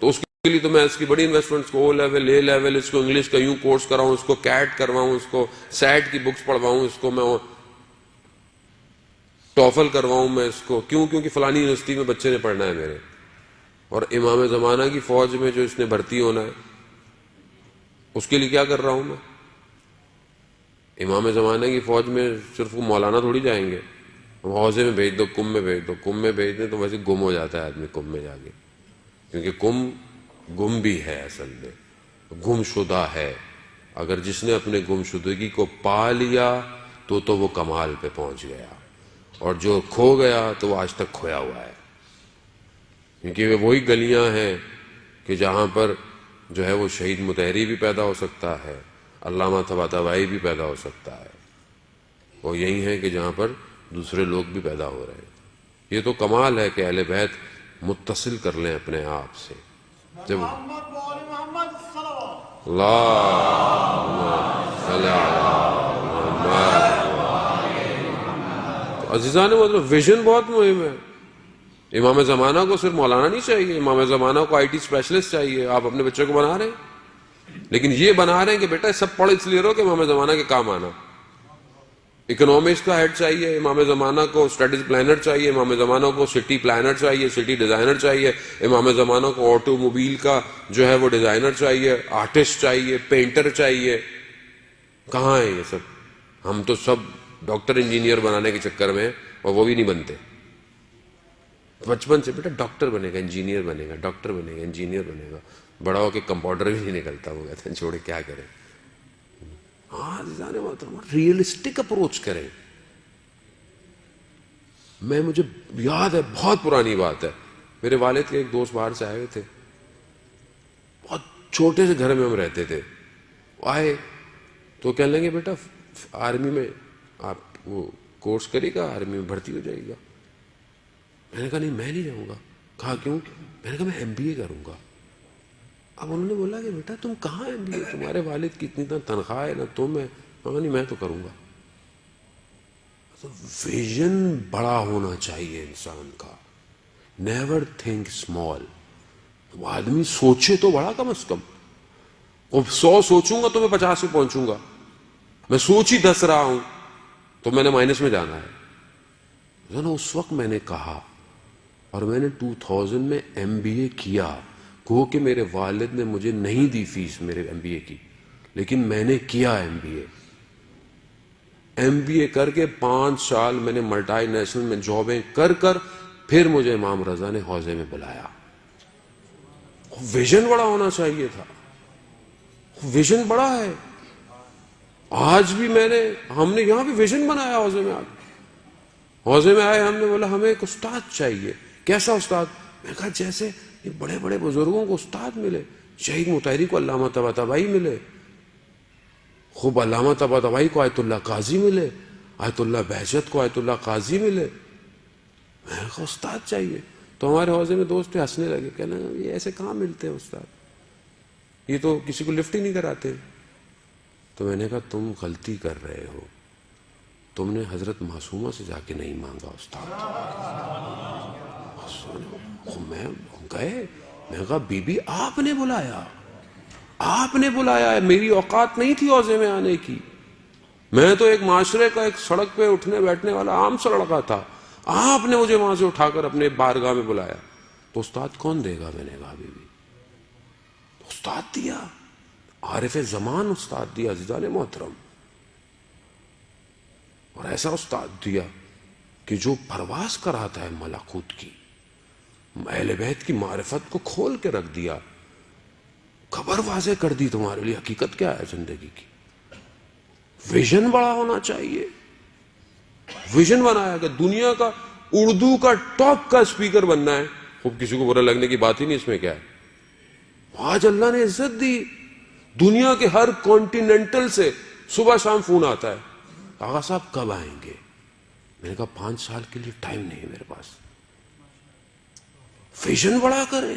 تو اس کے لیے تو میں اس کی بڑی انویسٹمنٹس کو او لیول اے لیول اس کو انگلش کا یوں کورس کراؤں, اس کو کیٹ کرواؤں, اس کو سیٹ کی بکس پڑھواؤں, اس کو میں ٹوفل کرواؤں میں اس کو, کیوں؟ کیونکہ فلانی یونیورسٹی میں بچے نے پڑھنا ہے میرے. اور امام زمانہ کی فوج میں جو اس نے بھرتی ہونا ہے اس کے لیے کیا کر رہا ہوں میں؟ امام زمانہ کی فوج میں صرف وہ مولانا تھوڑی جائیں گے, حوضے میں بھیج دو, کم میں بھیج دو. کم میں بھیج دیں تو ویسے گم ہو جاتا ہے آدمی کم میں جا کے, کیونکہ کم گم بھی ہے, اصل میں گم شدہ ہے. اگر جس نے اپنے گم شدگی کو پا لیا تو وہ کمال پہ پہنچ گیا, اور جو کھو گیا تو وہ آج تک کھویا ہوا ہے. کیونکہ وہی گلیاں ہیں کہ جہاں پر جو ہے وہ شہید مطہری بھی پیدا ہو سکتا ہے, علامہ طباطبائی بھی پیدا ہو سکتا ہے. وہ یہی ہے کہ جہاں پر دوسرے لوگ بھی پیدا ہو رہے ہیں. یہ تو کمال ہے کہ اہل بیت متصل کر لیں اپنے آپ سے. جب عزیزان مطلب ویژن بہت مہم ہے. امام زمانہ کو صرف مولانا نہیں چاہیے, امام زمانہ کو آئی ٹی اسپیشلسٹ چاہیے. آپ اپنے بچے کو بنا رہے ہیں, لیکن یہ بنا رہے ہیں کہ بیٹا سب پڑھ اس لیے رہو کہ امام زمانہ کے کام آنا. اکنامکس کا ہیڈ چاہیے امام زمانہ کو, اسٹریٹجی پلانر چاہیے امام زمانہ کو, سٹی پلانر چاہیے, سٹی ڈیزائنر چاہیے امام زمانہ کو, آٹو موبائل کا جو ہے وہ ڈیزائنر چاہیے, آرٹسٹ چاہیے, پینٹر چاہیے. کہاں ہے یہ سب؟ ہم تو سب ڈاکٹر انجینئر بنانے کے چکر میں, اور وہ بھی نہیں بنتے. بچپن سے بیٹا ڈاکٹر بنے گا, انجینئر بنے گا, ڈاکٹر بنے گا, انجینئر بنے گا, بڑا ہو کے کمپاؤنڈر بھی نہیں نکلتا. وہ کہتے ہیں چھوڑے کیا کریں. ہاں عزیزان محترم, ریئلسٹک اپروچ کریں. مجھے یاد ہے, بہت پرانی بات ہے, میرے والد کے ایک دوست باہر سے آئے ہوئے تھے. بہت چھوٹے سے گھر میں ہم رہتے تھے. آئے تو کہنے لگے بیٹا آرمی میں آپ وہ کورس کرے گا, آرمی میں بھرتی ہو جائے گا. میں نے کہا نہیں میں نہیں جاؤں گا. کہا کیوں؟ میں نے کہا میں MBA کروں گا. اب انہوں نے بولا کہ بیٹا تم کہاں MBA, تمہارے والد کی اتنی تنخواہ ہے نا تم ہے. نہیں میں تو کروں گا. تو ویژن بڑا ہونا چاہیے انسان کا. Never think small. وہ آدمی سوچے تو بڑا, کم از کم. وہ 100 سوچوں گا تو میں 50 پہ پہنچوں گا. میں سوچ ہی 10 رہا ہوں تو میں نے مائنس میں جانا ہے. اس وقت میں نے کہا, اور میں نے 2000 میں MBA کیا. کہو کہ میرے والد نے مجھے نہیں دی فیس میرے MBA کی, لیکن میں نے کیا MBA کر کے 5 سال میں نے ملٹی نیشنل میں جابیں کر پھر مجھے امام رضا نے حوضے میں بلایا. ویژن بڑا ہونا چاہیے تھا. ویژن بڑا ہے. آج بھی ہم نے یہاں بھی ویژن بنایا. حوضے میں آئے, ہم نے بولا ہمیں ایک استاد چاہیے. کیسا استاد؟ میں کہا جیسے یہ بڑے بڑے بزرگوں کو استاد ملے. شہید مطہری کو علامہ طباطبائی ملے, خوب علامہ طباطبائی کو آیت اللہ قاضی ملے, آیت اللہ بہجت کو آیت اللہ قاضی ملے. میں کہا استاد چاہیے. تو ہمارے حوضے میں دوست ہنسنے لگے, کہنا یہ ایسے کہاں ملتے ہیں استاد, یہ تو کسی کو لفٹ ہی نہیں کراتے. تو میں نے کہا تم غلطی کر رہے ہو, تم نے حضرت معصومہ سے جا کے نہیں مانگا استاد. میں گئے, میں کہا بی بی آپ نے بلایا ہے, میری اوقات نہیں تھی حوضے میں آنے کی. میں تو ایک معاشرے کا ایک سڑک پہ اٹھنے بیٹھنے والا عام سا لڑکا تھا. آپ نے مجھے وہاں سے اٹھا کر اپنے بارگاہ میں بلایا. تو استاد کون دے گا؟ میں نے کہا بی بی استاد دیا, عارف زمان استاد دیا عزیزان محترم. اور ایسا استاد دیا کہ جو پرواز کراتا ہے ملکوت کی. اہل بیت کی معرفت کو کھول کے رکھ دیا, خبر واضح کر دی تمہارے لیے حقیقت کیا ہے زندگی کی. ویژن بڑا ہونا چاہیے. ویژن بنایا کہ دنیا کا اردو کا ٹاپ کا اسپیکر بننا ہے. خوب کسی کو برا لگنے کی بات ہی نہیں, اس میں کیا ہے. آج اللہ نے عزت دی. دنیا کے ہر کانٹیننٹل سے صبح شام فون آتا ہے, آغا صاحب کب آئیں گے. میں نے کہا 5 سال کے لیے ٹائم نہیں ہے میرے پاس. ویژن بڑا کریں.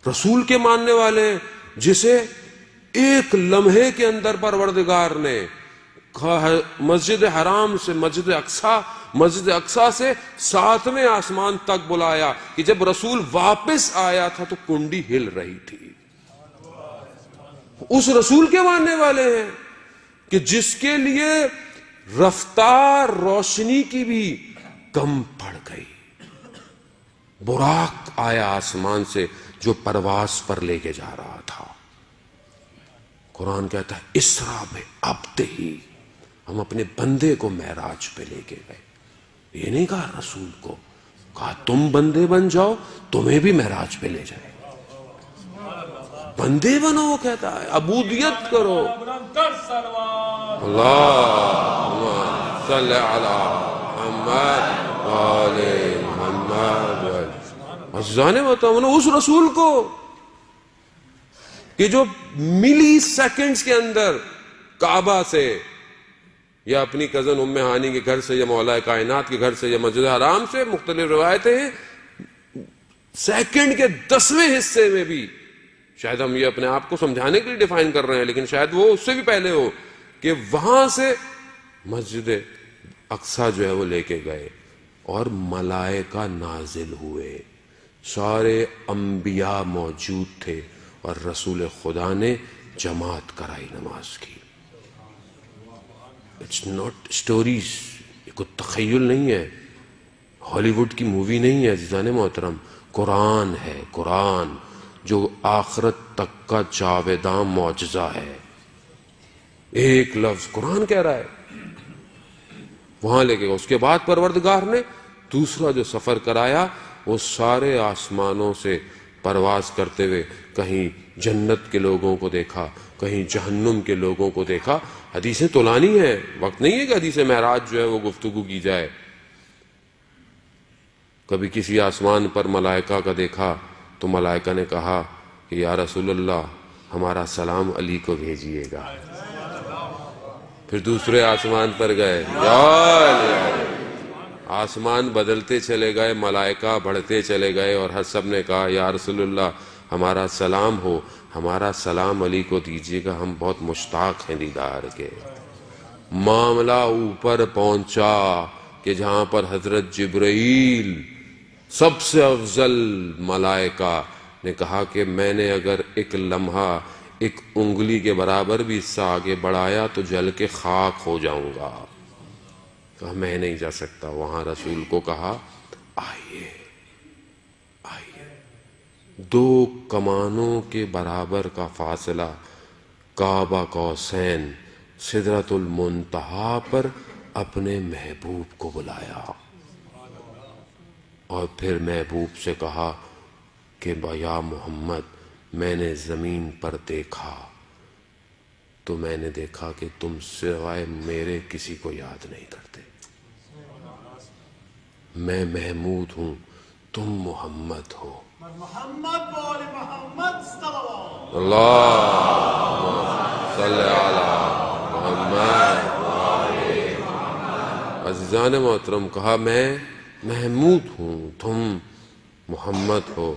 رسول کے ماننے والے جسے ایک لمحے کے اندر پروردگار نے مسجد حرام سے مسجد اقصی مسجد اقصیٰ سے 7ویں آسمان تک بلایا کہ جب رسول واپس آیا تھا تو کنڈی ہل رہی تھی. اس رسول کے ماننے والے ہیں کہ جس کے لیے رفتار روشنی کی بھی کم پڑ گئی. براق آیا آسمان سے جو پرواز پر لے کے جا رہا تھا. قرآن کہتا ہے اسرا بعبدہ، ہم اپنے بندے کو معراج پہ لے کے گئے. یہ نہیں کہا رسول کو، کہا تم بندے بن جاؤ، تمہیں بھی معراج پہ لے جائے. بندے بنو، وہ کہتا ہے عبودیت کرو. اللہم صلی علی محمد وآل محمد. عزیزان محترم، اس رسول کو کہ جو ملی سیکنڈز کے اندر کعبہ سے یا اپنی کزن ام ہانی کے گھر سے یا مولا کائنات کے گھر سے یا مسجد حرام سے، مختلف روایتیں ہیں، سیکنڈ کے 10ویں حصے میں بھی، شاید ہم یہ اپنے آپ کو سمجھانے کے لیے ڈیفائن کر رہے ہیں لیکن شاید وہ اس سے بھی پہلے ہو، کہ وہاں سے مسجد اقصیٰ جو ہے وہ لے کے گئے اور ملائکہ نازل ہوئے. سارے انبیاء موجود تھے اور رسول خدا نے جماعت کرائی نماز کی. اٹس ناٹ اسٹوریز، یہ کوئی تخیل نہیں ہے، ہالی ووڈ کی مووی نہیں ہے عزیزان محترم. قرآن ہے، قرآن جو آخرت تک کا جاویداں معجزہ ہے. ایک لفظ قرآن کہہ رہا ہے، وہاں لے کے گئے. اس کے بعد پروردگار نے دوسرا جو سفر کرایا وہ سارے آسمانوں سے پرواز کرتے ہوئے کہیں جنت کے لوگوں کو دیکھا، کہیں جہنم کے لوگوں کو دیکھا. حدیثیں طولانی ہیں، وقت نہیں ہے کہ حدیث معراج جو ہے وہ گفتگو کی جائے. کبھی کسی آسمان پر ملائکہ کا دیکھا تو ملائکہ نے کہا کہ یا رسول اللہ ہمارا سلام علی کو بھیجیے گا. پھر دوسرے آسمان پر گئے، آسمان بدلتے چلے گئے، ملائکہ بڑھتے چلے گئے اور ہر سب نے کہا یا رسول اللہ ہمارا سلام ہو، ہمارا سلام علی کو دیجیے گا، ہم بہت مشتاق ہیں دیدار کے. معاملہ اوپر پہنچا کہ جہاں پر حضرت جبرائیل سب سے افضل ملائکہ نے کہا کہ میں نے اگر ایک لمحہ ایک انگلی کے برابر بھی حصہ آگے بڑھایا تو جل کے خاک ہو جاؤں گا. کہا میں نہیں جا سکتا. وہاں رسول کو کہا آئیے آئیے. 2 کمانوں کے برابر کا فاصلہ، کعبہ قوسین، سدرۃ المنتہا پر اپنے محبوب کو بلایا اور پھر محبوب سے کہا کہ یا محمد میں نے زمین پر دیکھا تو میں نے دیکھا کہ تم سوائے میرے کسی کو یاد نہیں کرتے. میں محمود ہوں، تم محمد ہو. محمد بول محمد صلوات اللہم صلی علی محمد. عزیزان محترم، کہا میں محمود ہوں، تم محمد ہو.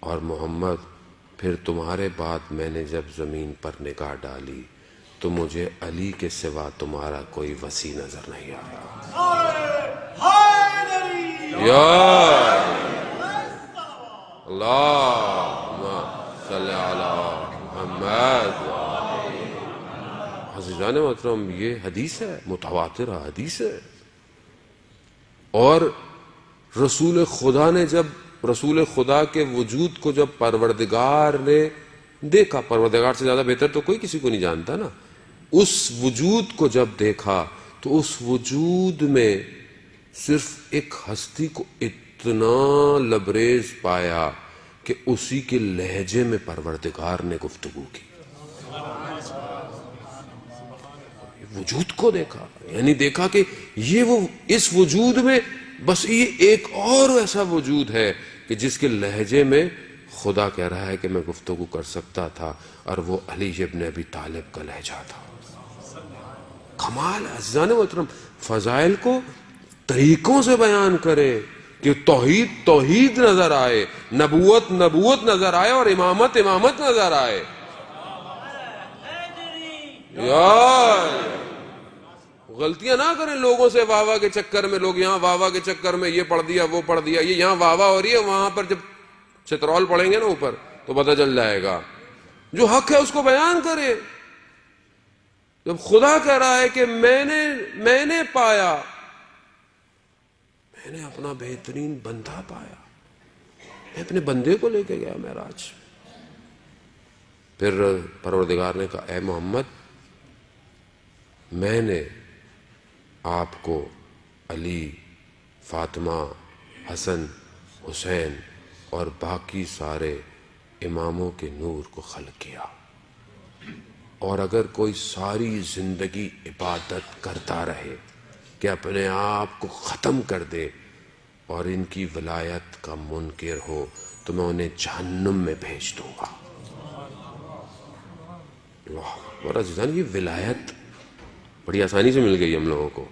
اور محمد پھر تمہارے بعد میں نے جب زمین پر نگاہ ڈالی تو مجھے علی کے سوا تمہارا کوئی وسیع نظر نہیں آیا. یا اللہم صلی علی محمد. عزیزان محترم، یہ حدیث ہے، متواتر حدیث ہے. اور رسول خدا نے جب رسول خدا کے وجود کو جب پروردگار نے دیکھا، پروردگار سے زیادہ بہتر تو کوئی کسی کو نہیں جانتا نا، اس وجود کو جب دیکھا تو اس وجود میں صرف ایک ہستی کو اتنا لبریز پایا کہ اسی کے لہجے میں پروردگار نے گفتگو کی. وجود کو دیکھا، یعنی دیکھا کہ یہ وہ اس وجود میں بس یہ ایک اور ایسا وجود ہے کہ جس کے لہجے میں خدا کہہ رہا ہے کہ میں گفتگو کر سکتا تھا، اور وہ علی ابن ابی طالب کا لہجہ تھا. کمال. عزیزان محترم، فضائل کو طریقوں سے بیان کرے کہ توحید توحید نظر آئے، نبوت نبوت نظر آئے اور امامت امامت نظر آئے. غلطیاں نہ کریں لوگوں سے واہ واہ کے چکر میں. لوگ یہاں واہ واہ کے چکر میں یہ پڑھ دیا وہ پڑھ دیا, یہ یہاں واہ واہ ہو رہی ہے, وہاں پر جب چترول پڑھیں گے نا اوپر تو پتہ چل جائے گا. جو حق ہے اس کو بیان کریں. جب خدا کہہ رہا ہے کہ میں نے پایا, میں نے اپنا بہترین بندہ پایا, میں اپنے بندے کو لے کے گیا معراج. پھر پروردگار نے کہا اے محمد میں نے آپ کو علی, فاطمہ, حسن, حسین اور باقی سارے اماموں کے نور کو خلق کیا, اور اگر کوئی ساری زندگی عبادت کرتا رہے کہ اپنے آپ کو ختم کر دے اور ان کی ولایت کا منکر ہو تو میں انہیں جہنم میں بھیج دوں گا. اور عزیزان یہ ولایت بڑی آسانی سے مل گئی ہم لوگوں کو.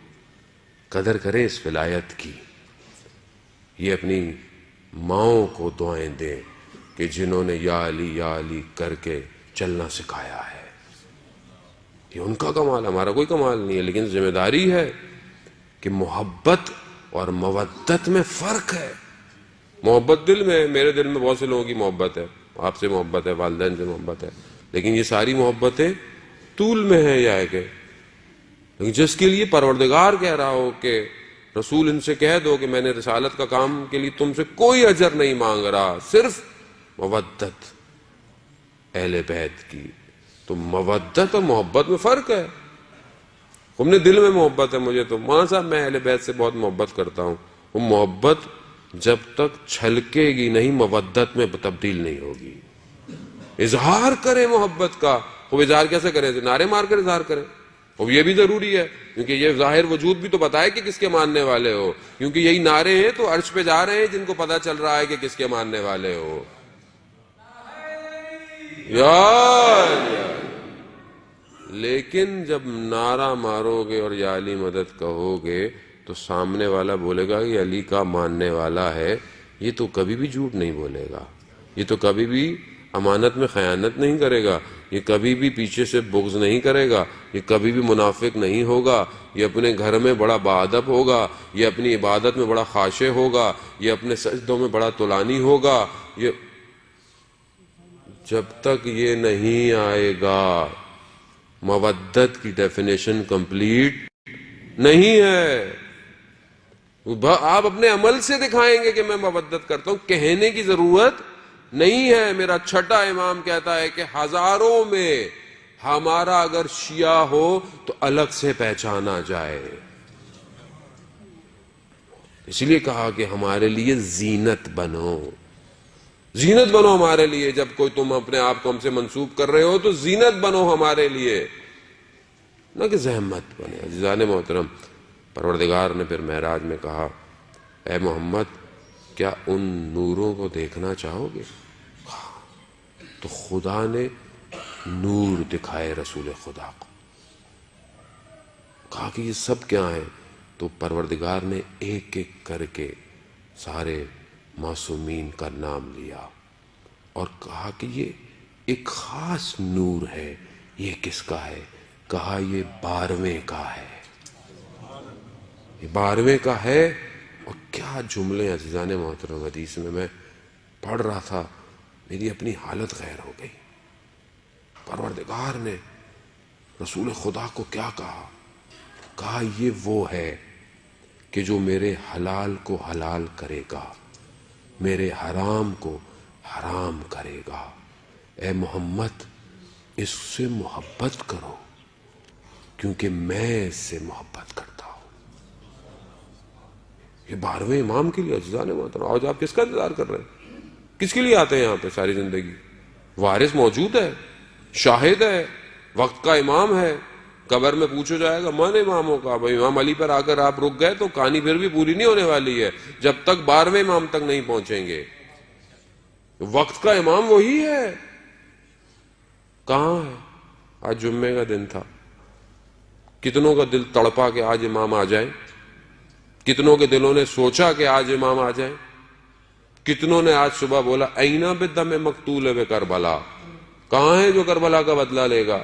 قدر کریں اس ولایت کی. یہ اپنی ماؤں کو دعائیں دیں کہ جنہوں نے یا علی کر کے چلنا سکھایا ہے. یہ ان کا کمال, ہمارا کوئی کمال نہیں ہے. لیکن ذمہ داری ہے کہ محبت اور مودت میں فرق ہے. محبت دل میں, میرے دل میں بہت سے لوگوں کی محبت ہے, آپ سے محبت ہے, والدین سے محبت ہے, لیکن یہ ساری محبتیں طول میں ہیں یا ہے کہ لیکن جس کے لیے پروردگار کہہ رہا ہو کہ رسول ان سے کہہ دو کہ میں نے رسالت کا کام کے لیے تم سے کوئی اجر نہیں مانگ رہا, صرف مودت اہل بیت کی. تو مودت اور محبت میں فرق ہے. تم نے دل میں محبت ہے مجھے, تو مولانا صاحب میں اہل بیت سے بہت محبت کرتا ہوں. وہ محبت جب تک چھلکے گی نہیں مودت میں تبدیل نہیں ہوگی. اظہار کریں محبت کا. وہ اظہار کیسے کریں؟ نعرے مار کر اظہار کریں. اور یہ بھی ضروری ہے کیونکہ یہ ظاہر وجود بھی تو بتائے کہ کس کے ماننے والے ہو, کیونکہ یہی نعرے ہیں تو عرش پہ جا رہے ہیں جن کو پتا چل رہا ہے کہ کس کے ماننے والے ہو. لیکن جب نعرہ مارو گے اور یا علی مدد کہو گے تو سامنے والا بولے گا کہ علی کا ماننے والا ہے, یہ تو کبھی بھی جھوٹ نہیں بولے گا, یہ تو کبھی بھی امانت میں خیانت نہیں کرے گا, یہ کبھی بھی پیچھے سے بغض نہیں کرے گا, یہ کبھی بھی منافق نہیں ہوگا, یہ اپنے گھر میں بڑا باادب ہوگا, یہ اپنی عبادت میں بڑا خاشع ہوگا, یہ اپنے سجدوں میں بڑا طولانی ہوگا. یہ جب تک یہ نہیں آئے گا مودت کی ڈیفینیشن کمپلیٹ نہیں ہے. آپ اپنے عمل سے دکھائیں گے کہ میں مودت کرتا ہوں, کہنے کی ضرورت نہیں ہے. میرا چھٹا امام کہتا ہے کہ ہزاروں میں ہمارا اگر شیعہ ہو تو الگ سے پہچانا جائے. اس لیے کہا کہ ہمارے لیے زینت بنو, زینت بنو ہمارے لیے. جب کوئی تم اپنے آپ کو ہم سے منسوب کر رہے ہو تو زینت بنو ہمارے لیے, نہ کہ زحمت بنے. عزیزان محترم, پروردگار نے پھر معراج میں کہا اے محمد کیا ان نوروں کو دیکھنا چاہو گے؟ تو خدا نے نور دکھائے رسول خدا کو. کہا کہ یہ سب کیا ہیں؟ تو پروردگار نے ایک ایک کر کے سارے معصومین کا نام لیا اور کہا کہ یہ ایک خاص نور ہے. یہ کس کا ہے؟ کہا یہ 12ویں کا ہے, یہ 12ویں کا ہے. اور کیا جملے عزیزان محترم, حدیث میں پڑھ رہا تھا میری اپنی حالت غیر ہو گئی. پروردگار نے رسول خدا کو کیا کہا؟ کہا یہ وہ ہے کہ جو میرے حلال کو حلال کرے گا, میرے حرام کو حرام کرے گا. اے محمد اس سے محبت کرو کیونکہ میں اس سے محبت کرتا ہوں. یہ 12ویں امام کے لیے عزیزان محترم. آج آپ کس کا انتظار کر رہے ہیں؟ کس کے لیے آتے ہیں یہاں پہ ساری زندگی؟ وارث موجود ہے, شاہد ہے, وقت کا امام ہے. قبر میں پوچھو جائے گا من اماموں کا. بھائی امام علی پر آ کر آپ رک گئے تو کہانی پھر بھی پوری نہیں ہونے والی ہے جب تک 12ویں امام تک نہیں پہنچیں گے. وقت کا امام وہی ہے. کہاں ہے؟ آج جمعے کا دن تھا, کتنوں کا دل تڑپا کہ آج امام آ جائیں, کتنوں کے دلوں نے سوچا کہ آج امام آ جائیں, کتنوں نے آج صبح بولا اینا بدم مقتول بے کربلا, کہاں ہے جو کربلا کا بدلہ لے گا؟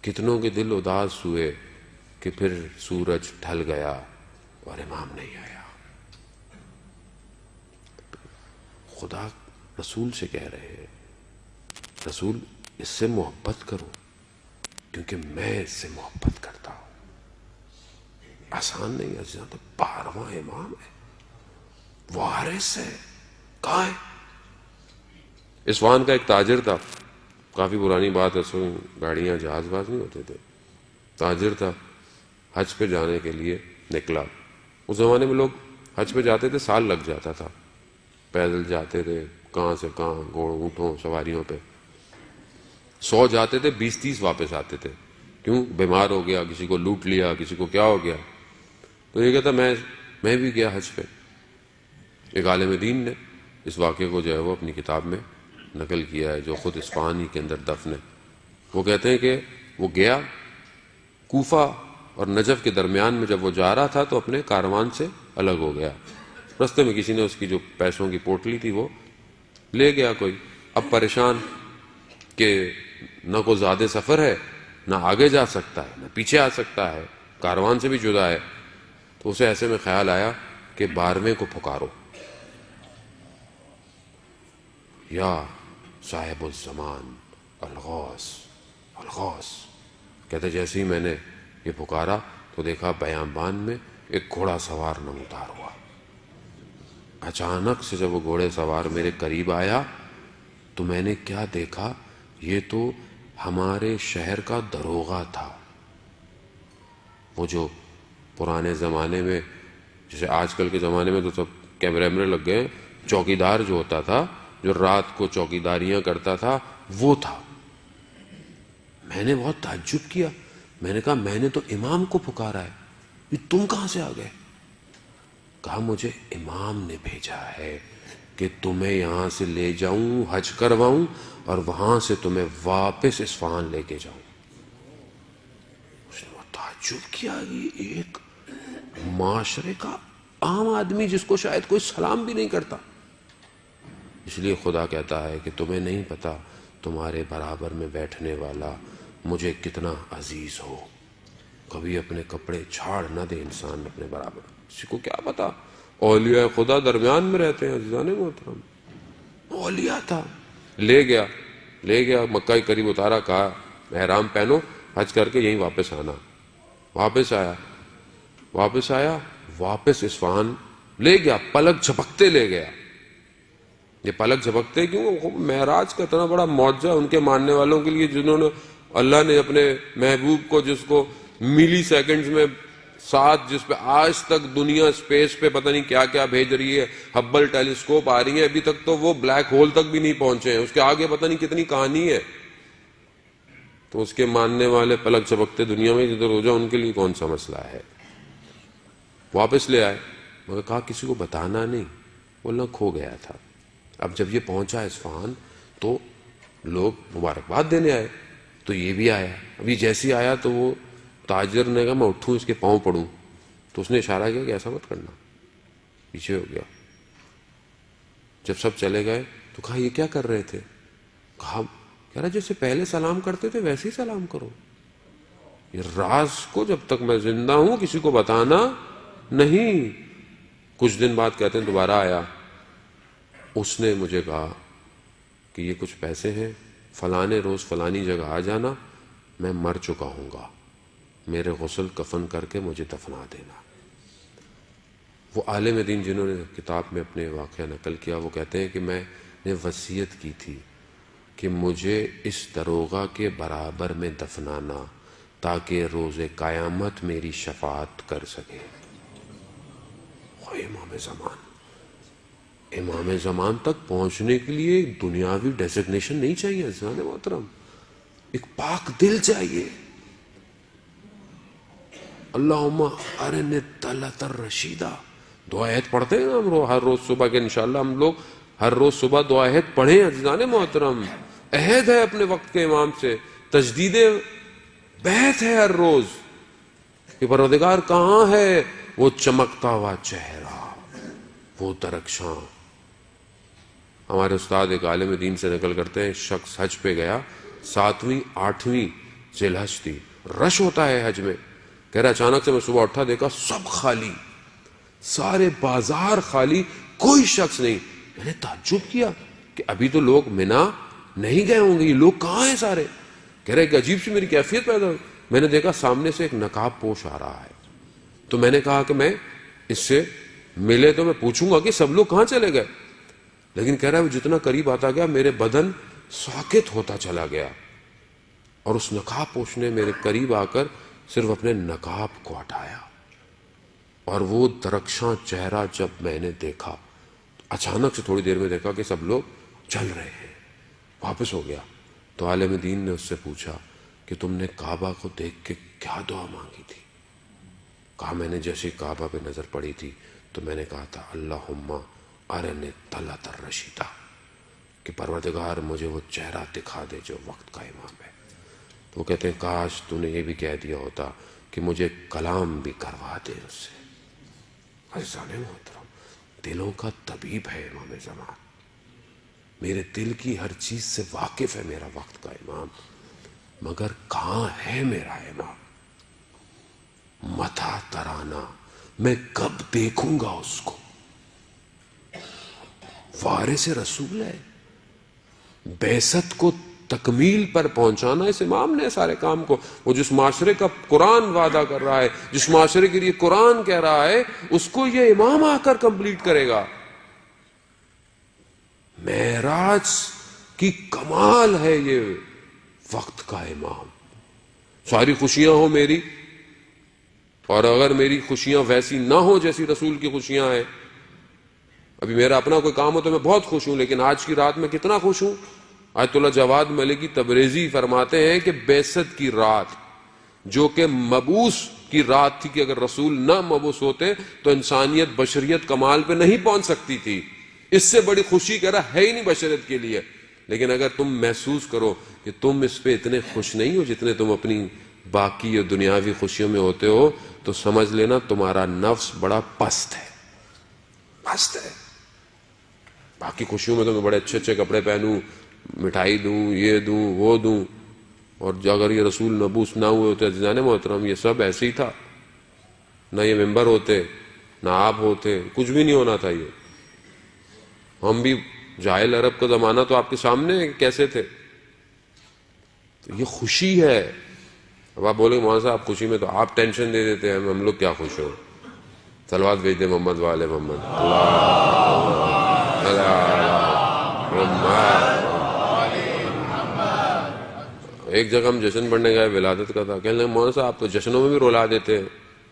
کتنوں کے دل اداس ہوئے کہ پھر سورج ڈھل گیا اور امام نہیں آیا. خدا رسول سے کہہ رہے ہیں رسول اس سے محبت کرو کیونکہ میں اس سے محبت کرتا ہوں. آسان نہیں ہے، 12واں امام ہے، وارث ہے. کہاں ہے؟ اصفہان کا ایک تاجر تھا، کافی پرانی بات ہے، سو گاڑیاں جہاز باز نہیں ہوتے تھے. تاجر تھا، حج پہ جانے کے لیے نکلا. اس زمانے میں لوگ حج پہ جاتے تھے، سال لگ جاتا تھا، پیدل جاتے تھے، کہاں سے کہاں، گھوڑ اونٹوں سواریوں پہ. 100 جاتے تھے، 20-30 واپس آتے تھے. کیوں؟ بیمار ہو گیا، کسی کو لوٹ لیا، کسی کو کیا ہو گیا. تو یہ کہتا میں بھی گیا حج پہ. ایک عالم دین نے اس واقعے کو جو ہے وہ اپنی کتاب میں نقل کیا ہے، جو خود اصفہان ہی کے اندر دفن ہے. وہ کہتے ہیں کہ وہ گیا کوفہ اور نجف کے درمیان میں، جب وہ جا رہا تھا تو اپنے کاروان سے الگ ہو گیا. رستے میں کسی نے اس کی جو پیسوں کی پوٹلی تھی وہ لے گیا کوئی. اب پریشان کہ نہ کوئی زیادہ سفر ہے، نہ آگے جا سکتا ہے، نہ پیچھے آ سکتا ہے، کاروان سے بھی جدا ہے. تو اسے ایسے میں خیال آیا کہ 12ویں کو پکارو، یا صاحب الزمان الغوث الغوث. کہتے جیسے ہی میں نے یہ پکارا تو دیکھا بیابان میں ایک گھوڑا سوار نمودار ہوا. اچانک سے جب وہ گھوڑے سوار میرے قریب آیا تو میں نے کیا دیکھا، یہ تو ہمارے شہر کا دروغہ تھا. وہ جو پرانے زمانے میں، جیسے آج کل کے زمانے میں تو سب کیمرے لگ گئے، چوکیدار جو ہوتا تھا، جو رات کو چوکیداریاں کرتا تھا، وہ تھا. میں نے بہت تعجب کیا. میں نے کہا میں نے تو امام کو پکارا ہے، یہ تم کہاں سے آ گئے؟ کہا مجھے امام نے بھیجا ہے کہ تمہیں یہاں سے لے جاؤں، حج کرواؤں اور وہاں سے تمہیں واپس اصفہان لے کے جاؤں. اس نے تعجب کیا، یہ ایک معاشرے کا عام آدمی جس کو شاید کوئی سلام بھی نہیں کرتا. اس لیے خدا کہتا ہے کہ تمہیں نہیں پتا تمہارے برابر میں بیٹھنے والا مجھے کتنا عزیز ہو. کبھی اپنے کپڑے چھاڑ نہ دے انسان اپنے برابر. کسی کو کیا پتا، اولیاء خدا درمیان میں رہتے ہیں. عزیزان محترم، اولیاء تھا. لے گیا مکہ کے قریب اتارا، کہا احرام پہنو، حج کر کے یہیں واپس آنا. واپس آیا واپس اصفہان لے گیا، پلک جھپکتے لے گیا. یہ پلک جھپکتے کیوں؟ معراج کا اتنا بڑا معجزہ ان کے ماننے والوں کے لیے، جنہوں نے اللہ نے اپنے محبوب کو، جس کو ملی سیکنڈز میں ساتھ، جس پہ آج تک دنیا اسپیس پہ پتہ نہیں کیا کیا بھیج رہی ہے، ہبل ٹیلیسکوپ آ رہی ہیں، ابھی تک تو وہ بلیک ہول تک بھی نہیں پہنچے ہیں، اس کے آگے پتہ نہیں کتنی کہانی ہے. تو اس کے ماننے والے پلک جھپکتے دنیا میں جدھر ہو جائے، ان کے لیے کون سا مسئلہ ہے. واپس لے آئے، مگر کہا کسی کو بتانا نہیں. بولنا کھو گیا تھا. اب جب یہ پہنچا اصفہان تو لوگ مبارکباد دینے آئے، تو یہ بھی آیا. ابھی جیسے آیا تو وہ تاجر نے کہا میں اٹھوں اس کے پاؤں پڑوں، تو اس نے اشارہ کیا کہ ایسا مت کرنا. پیچھے ہو گیا. جب سب چلے گئے تو کہا یہ کیا کر رہے تھے؟ کہہ رہا جیسے پہلے سلام کرتے تھے ویسے ہی سلام کرو. یہ راز کو جب تک میں زندہ ہوں کسی کو بتانا نہیں. کچھ دن بعد کہتے ہیں دوبارہ آیا. اس نے مجھے کہا کہ یہ کچھ پیسے ہیں، فلانے روز فلانی جگہ آ جانا، میں مر چکا ہوں گا، میرے غسل کفن کر کے مجھے دفنا دینا. وہ عالم دین جنہوں نے کتاب میں اپنے واقعہ نقل کیا، وہ کہتے ہیں کہ میں نے وصیت کی تھی کہ مجھے اس دروغہ کے برابر میں دفنانا تاکہ روز قیامت میری شفاعت کر سکے. امام زمان تک پہنچنے کے لیے ایک دنیاوی ڈیزگنیشن نہیں چاہیے عزیزان محترم، ایک پاک دل چاہیے. اللہم ارنی الطلعۃ الرشیدہ دعا عہد پڑھتے ہیں ہم ہر روز صبح کے. انشاءاللہ ہم لوگ ہر روز صبح دعا عہد پڑھیں عزیزان محترم. عہد ہے اپنے وقت کے امام سے، تجدید بیعت ہے ہر روز کہ پروردگار کہاں ہے وہ چمکتا ہوا چہرہ، وہ درخشاں. ہمارے استاد ایک عالم دین سے نقل کرتے ہیں، شخص حج پہ گیا، 7ویں 8ویں ذی الحج تھی، رش ہوتا ہے حج میں. کہہ رہا اچانک سے میں صبح اٹھا، دیکھا سب خالی، سارے بازار خالی، کوئی شخص نہیں. میں نے تعجب کیا کہ ابھی تو لوگ منا نہیں گئے ہوں گے، یہ لوگ کہاں ہیں سارے؟ کہہ رہے ایک عجیب سی میری کیفیت پیدا ہوئی. میں نے دیکھا سامنے سے ایک نقاب پوش آ رہا ہے، تو میں نے کہا کہ میں اس سے ملے تو میں پوچھوں گا کہ سب لوگ کہاں چلے گئے. لیکن کہہ رہا ہے وہ جتنا قریب آتا گیا میرے بدن ساکت ہوتا چلا گیا، اور اس نقاب پوش نے میرے قریب آ کر صرف اپنے نقاب کو ہٹایا، اور وہ درخشاں چہرہ جب میں نے دیکھا، اچانک سے تھوڑی دیر میں دیکھا کہ سب لوگ چل رہے ہیں. واپس ہو گیا تو عالم دین نے اس سے پوچھا کہ تم نے کعبہ کو دیکھ کے کیا دعا مانگی تھی؟ کہا میں نے جیسے کعبہ پہ نظر پڑی تھی تو میں نے کہا تھا اللہم ارنی طلعت الرشیدہ، کہ پروردگار مجھے وہ چہرہ دکھا دے جو وقت کا امام ہے. تو وہ کہتے ہیں کاش تو نے یہ بھی کہہ دیا ہوتا کہ مجھے کلام بھی کروا دے اس سے. عزیزان محترم، دلوں کا طبیب ہے امام زمان، میرے دل کی ہر چیز سے واقف ہے میرا وقت کا امام، مگر کہاں ہے میرا امام؟ متى ترانا، میں کب دیکھوں گا اس کو؟ وارث رسول ہے، بعثت کو تکمیل پر پہنچانا اس امام نے سارے کام کو. وہ جس معاشرے کا قرآن وعدہ کر رہا ہے، جس معاشرے کے لیے قرآن کہہ رہا ہے، اس کو یہ امام آ کر کمپلیٹ کرے گا. معراج کی کمال ہے یہ وقت کا امام. ساری خوشیاں ہوں میری، اور اگر میری خوشیاں ویسی نہ ہوں جیسی رسول کی خوشیاں ہیں، ابھی میرا اپنا کوئی کام ہو تو میں بہت خوش ہوں، لیکن آج کی رات میں کتنا خوش ہوں. آیت اللہ جواد ملکی تبریزی فرماتے ہیں کہ بعثت کی رات جو کہ مبعوث کی رات تھی، کہ اگر رسول نہ مبعوث ہوتے تو انسانیت بشریت کمال پہ نہیں پہنچ سکتی تھی. اس سے بڑی خوشی کہہ رہا ہے ہی نہیں بشریت کے لیے. لیکن اگر تم محسوس کرو کہ تم اس پہ اتنے خوش نہیں ہو جتنے تم اپنی باقی اور دنیاوی خوشیوں میں ہوتے ہو، تو سمجھ لینا تمہارا نفس بڑا پست ہے، پست ہے. باقی خوشیوں میں تو میں بڑے اچھے اچھے کپڑے پہنوں، مٹھائی دوں، یہ دوں وہ دوں، اور اگر یہ رسول مبعوث نہ ہوئے ہوتے عزیزان محترم یہ سب ایسے ہی تھا، نہ یہ ممبر ہوتے نہ آپ ہوتے، کچھ بھی نہیں ہونا تھا. یہ ہم بھی جاہل عرب کا زمانہ تو آپ کے سامنے کیسے تھے. تو یہ خوشی ہے. اب آپ بولیں مولانا صاحب خوشی میں تو آپ ٹینشن دے دیتے ہیں، ہم لوگ کیا خوش ہوں. صلوات بھیج دے محمد والے محمد. ایک جگہ ہم جشن پڑھنے گئے ولادت کا تھا، کہنے لگے مولانا صاحب آپ تو جشنوں میں بھی رولا دیتے ہیں،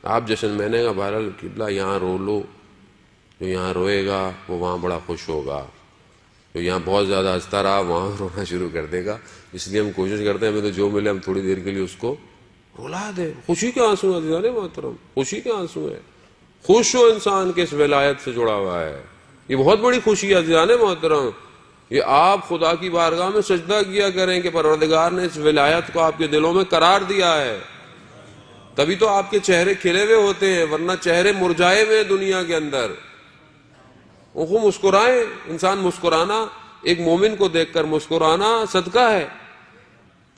آپ جشن میں نے کہا بہرحال قبلہ یہاں رو لو، جو یہاں روئے گا وہ وہاں بڑا خوش ہوگا، جو یہاں بہت زیادہ ہنستا رہا وہاں رونا شروع کر دے گا. اس لیے ہم کوشش کرتے ہیں ہمیں تو جو ملے ہم تھوڑی دیر کے لیے اس کو رلا دیں. خوشی کے آنسو ہیں عزیزان محترم، خوشی کے آنسو ہیں. خوش ہو انسان کے اس ولایت سے جڑا ہوا ہے، یہ بہت بڑی خوشی ہے عزیزان محترم. یہ آپ خدا کی بارگاہ میں سجدہ کیا کریں کہ پروردگار نے اس ولایت کو آپ کے دلوں میں قرار دیا ہے، تبھی تو آپ کے چہرے کھلے ہوئے ہوتے ہیں، ورنہ چہرے مرجائے ہوئے دنیا کے اندر. وہ مسکرائیں، انسان مسکرانا، ایک مومن کو دیکھ کر مسکرانا صدقہ ہے.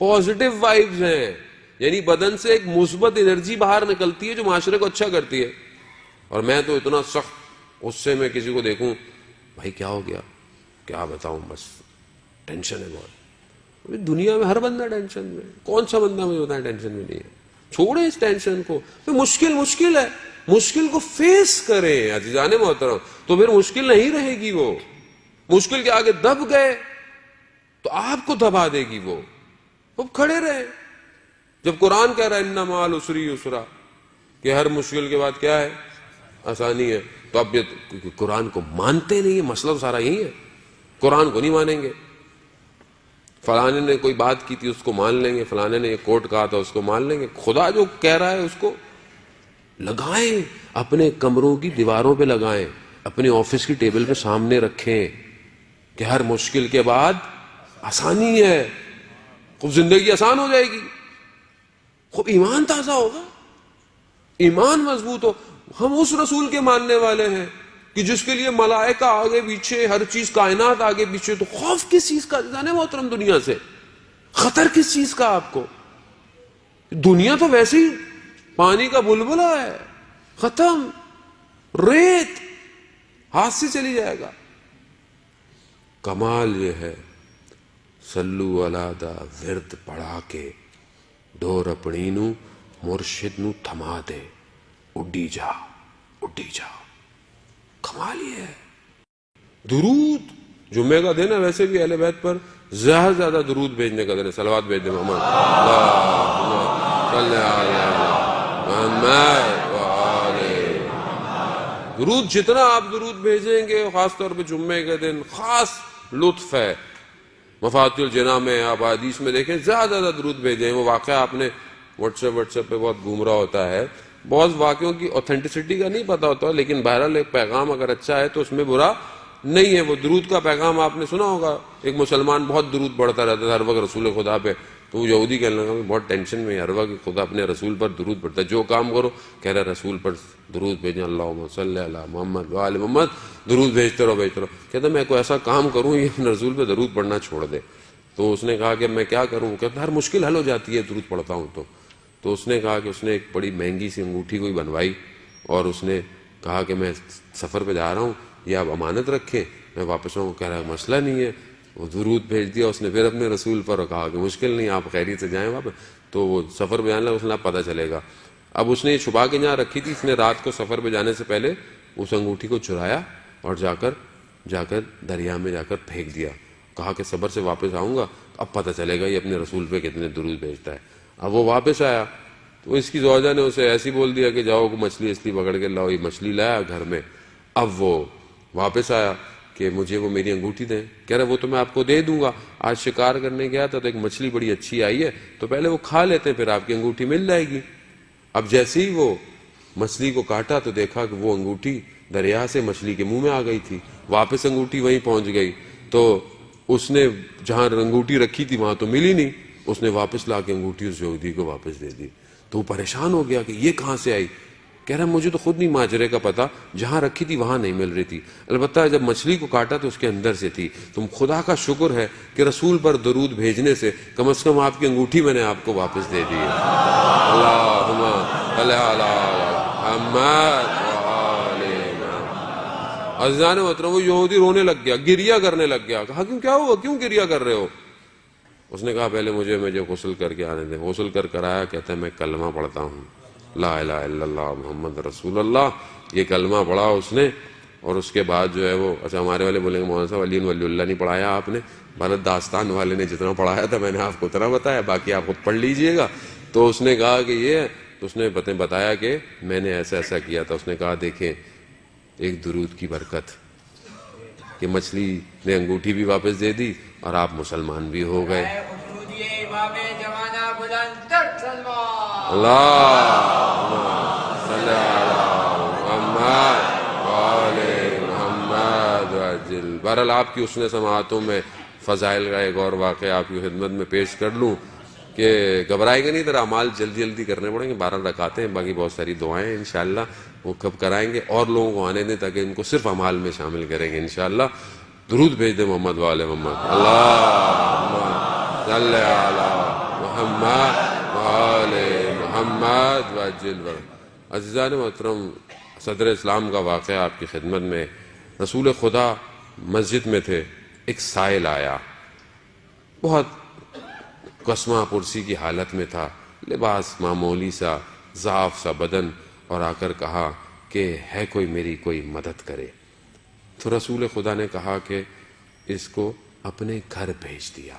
پازیٹیو وائبز ہیں، یعنی بدن سے ایک مثبت انرجی باہر نکلتی ہے جو معاشرے کو اچھا کرتی ہے. اور میں تو اتنا سخت غصے میں کسی کو دیکھوں، بھائی کیا ہو گیا، کیا بتاؤں، بس ٹینشن ہے بہت. دنیا میں ہر بندہ ٹینشن میں، کون سا بندہ مجھے بتائیں ٹینشن میں نہیں ہے. چھوڑیں اس ٹینشن کو، مشکل ہے، مشکل کو فیس کریں عزیزان محترم، تو پھر مشکل نہیں رہے گی. وہ مشکل کے آگے دب گئے تو آپ کو دبا دے گی. وہ اب کھڑے رہے. جب قرآن کہہ رہا ہے ان مع العسر یسرا، کہ ہر مشکل کے بعد کیا ہے، آسانی ہے، تو اب یہ قرآن کو مانتے نہیں ہے. مسئلہ سارا یہی ہے، قرآن کو نہیں مانیں گے. فلانے نے کوئی بات کی تھی اس کو مان لیں گے، فلانے نے یہ کوٹ کہا تھا اس کو مان لیں گے. خدا جو کہہ رہا ہے اس کو لگائیں، اپنے کمروں کی دیواروں پہ لگائیں، اپنے آفس کی ٹیبل پہ سامنے رکھیں کہ ہر مشکل کے بعد آسانی ہے. خوب زندگی آسان ہو جائے گی، خوب ایمان تازہ ہوگا، ایمان مضبوط ہو. ہم اس رسول کے ماننے والے ہیں کہ جس کے لیے ملائکہ آگے پیچھے، ہر چیز کائنات آگے پیچھے. تو خوف کس چیز کا جانے محترم، دنیا سے خطر کس چیز کا آپ کو؟ دنیا تو ویسے ہی پانی کا بلبلہ ہے، ختم، ریت ہاتھ سے چلی جائے گا. کمال یہ ہے سلو علی دا ورد پڑھا کے ڈور اپنی نو مرشد نو تھما دے، اڈی جا اڈی جا. کمال یہ ہے. درود جمعے کا دن ہے، ویسے بھی اہل بیت پر زیادہ زیادہ درود بھیجنے کا دن ہے. صلوات بھیج دیں محمد اللہم صلی علی محمد وآلہ. درود جتنا آپ درود بھیجیں گے، خاص طور پہ جمعے کے دن خاص لطف ہے. مفاتیح الجناح میں آپ حدیث میں دیکھیں زیادہ زیادہ درود بھیجیں. وہ واقعہ آپ نے واٹس ایپ پہ بہت گھوم رہا ہوتا ہے، بہت واقعوں کی اوتھینٹسٹی کا نہیں پتا ہوتا، لیکن بہرحال ایک پیغام اگر اچھا ہے تو اس میں برا نہیں ہے. وہ درود کا پیغام آپ نے سنا ہوگا. ایک مسلمان بہت درود پڑھتا رہتا تھا ہر وقت رسول خدا پہ، تو وہ یہودی کہنے لگا میں بہت ٹینشن میں ہر وقت خدا اپنے رسول پر درود پڑھتا ہے، جو کام کرو کہہ رہا رسول پر درود بھیجیں، اللہم صلی علی محمد وآل محمد، درود بھیجتے رہو بھیجتے رہو. کہتا میں کوئی ایسا کام کروں یہ اپنے رسول پہ درود پڑھنا چھوڑ دے. تو اس نے کہا کہ میں کیا کروں؟ کہتا ہر مشکل حل ہو جاتی ہے درود پڑھتا ہوں تو اس نے کہا کہ اس نے ایک بڑی مہنگی سی انگوٹھی کوئی بنوائی، اور اس نے کہا کہ میں سفر پہ جا رہا ہوں، یہ آپ امانت رکھیں، میں واپس آؤں. کہہ رہا مسئلہ نہیں ہے. وہ درود بھیج دیا اس نے پھر اپنے رسول پر، کہا کہ مشکل نہیں، آپ خیریت سے جائیں واپس. تو وہ سفر پہ جانے لگا، اس نے پتہ چلے گا. اب اس نے یہ چھپا کے جہاں رکھی تھی، اس نے رات کو سفر پہ جانے سے پہلے اس انگوٹھی کو چرایا اور جا کر دریا میں جا کر پھینک دیا. کہا کہ صبر سے واپس آؤں گا اب پتہ چلے گا یہ اپنے رسول پہ کتنے درود بھیجتا ہے. اب وہ واپس آیا تو اس کی زوجہ نے اسے ایسی بول دیا کہ جاؤ مچھلی اصلی پکڑ کے لاؤ. یہ مچھلی لایا گھر میں. اب وہ واپس آیا کہ مجھے وہ میری انگوٹھی دیں. کہہ رہا وہ تو میں آپ کو دے دوں گا، آج شکار کرنے گیا تھا تو ایک مچھلی بڑی اچھی آئی ہے تو پہلے وہ کھا لیتے ہیں پھر آپ کی انگوٹھی مل جائے گی. اب جیسے ہی وہ مچھلی کو کاٹا تو دیکھا کہ وہ انگوٹھی دریا سے مچھلی کے منہ میں آ گئی تھی. واپس انگوٹھی وہیں پہنچ گئی تو اس نے جہاں انگوٹھی رکھی تھی وہاں تو ملی نہیں. اس نے واپس لا کے انگوٹھی اس یہودی کو واپس دے دی. تو وہ پریشان ہو گیا کہ یہ کہاں سے آئی. کہہ رہا مجھے تو خود نہیں ماجرے کا پتا، جہاں رکھی تھی وہاں نہیں مل رہی تھی، البتہ جب مچھلی کو کاٹا تو اس کے اندر سے تھی. تم خدا کا شکر ہے کہ رسول پر درود بھیجنے سے کم از کم آپ کی انگوٹھی میں نے آپ کو واپس دے دی ہے. اللہم صلی علی محمد وآل محمد. عزیزان محترم وہ یہودی رونے لگ گیا، گریہ کرنے لگ گیا. کہا کیا ہوا، کیوں گریہ کر رہے ہو؟ اس نے کہا پہلے مجھے غسل کر کے آنے دیں. غسل کر آیا. کہتا ہے میں کلمہ پڑھتا ہوں، لا الہ الا اللہ محمد رسول اللہ. یہ کلمہ پڑھا اس نے اور اس کے بعد جو ہے وہ اچھا ہمارے والے بولیں گے مولانا صاحب علی ولی اللہ نہیں پڑھایا آپ نے. بھارت داستان والے نے جتنا پڑھایا تھا میں نے آپ کو اتنا بتایا، باقی آپ خود پڑھ لیجئے گا. تو اس نے کہا کہ یہ تو اس نے بتایا کہ میں نے ایسا کیا تھا. اس نے کہا دیکھیں ایک درود کی برکت کہ مچھلی نے انگوٹھی بھی واپس دے دی اور آپ مسلمان بھی ہو گئے. اللہم صلی علی محمد وآل محمد وعجل. بہرحال آپ کی حسن سماعتوں میں فضائل کا ایک اور واقعہ آپ کی خدمت میں پیش کر لوں کہ گھبرائے گا نہیں، ذرا اعمال جلدی کرنے پڑیں گے. 12 رکعتیں ہیں، باقی بہت ساری دعائیں ہیں انشاءاللہ وہ کب کرائیں گے. اور لوگوں کو آنے دیں تاکہ ان کو صرف اعمال میں شامل کریں گے انشاءاللہ. درود بھیج دیں محمد وآل محمد. اللہم صلی علی محمد وآل محمد وعجل. عزیزان محترم صدر اسلام کا واقعہ آپ کی خدمت میں. رسول خدا مسجد میں تھے، ایک سائل آیا، بہت قسمہ پرسی کی حالت میں تھا، لباس معمولی سا، ضعف سا بدن، اور آ کر کہا کہ ہے کوئی میری کوئی مدد کرے. تو رسول خدا نے کہا کہ اس کو اپنے گھر بھیج دیا.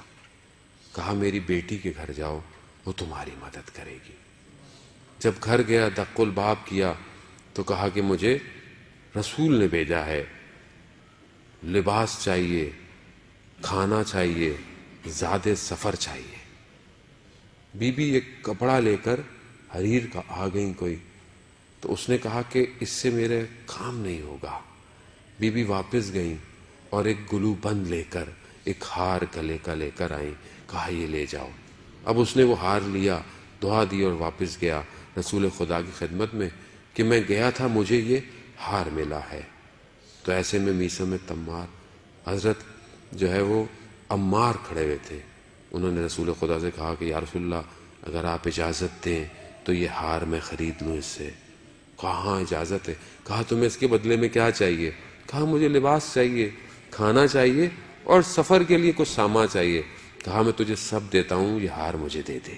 کہا میری بیٹی کے گھر جاؤ، وہ تمہاری مدد کرے گی. جب گھر گیا دق الباب کیا تو کہا کہ مجھے رسول نے بھیجا ہے، لباس چاہیے، کھانا چاہیے، زیادہ سفر چاہیے. بی بی ایک کپڑا لے کر حریر کا آ گئی کوئی. تو اس نے کہا کہ اس سے میرے کام نہیں ہوگا. بی بی واپس گئیں اور ایک گلو بند لے کر ایک ہار گلے کا لے کر آئیں. کہا یہ لے جاؤ. اب اس نے وہ ہار لیا، دعا دی اور واپس گیا رسول خدا کی خدمت میں کہ میں گیا تھا مجھے یہ ہار ملا ہے. تو ایسے میں میسم تمار حضرت جو ہے وہ عمار کھڑے ہوئے تھے. انہوں نے رسول خدا سے کہا کہ یا رسول اللہ اگر آپ اجازت دیں تو یہ ہار میں خرید لوں اس سے۔ کہا ہاں اجازت ہے۔ کہا تمہیں اس کے بدلے میں کیا چاہیے؟ کہا مجھے لباس چاہیے، کھانا چاہیے اور سفر کے لیے کچھ سامان چاہیے۔ کہا میں تجھے سب دیتا ہوں، یہ ہار مجھے دے دے۔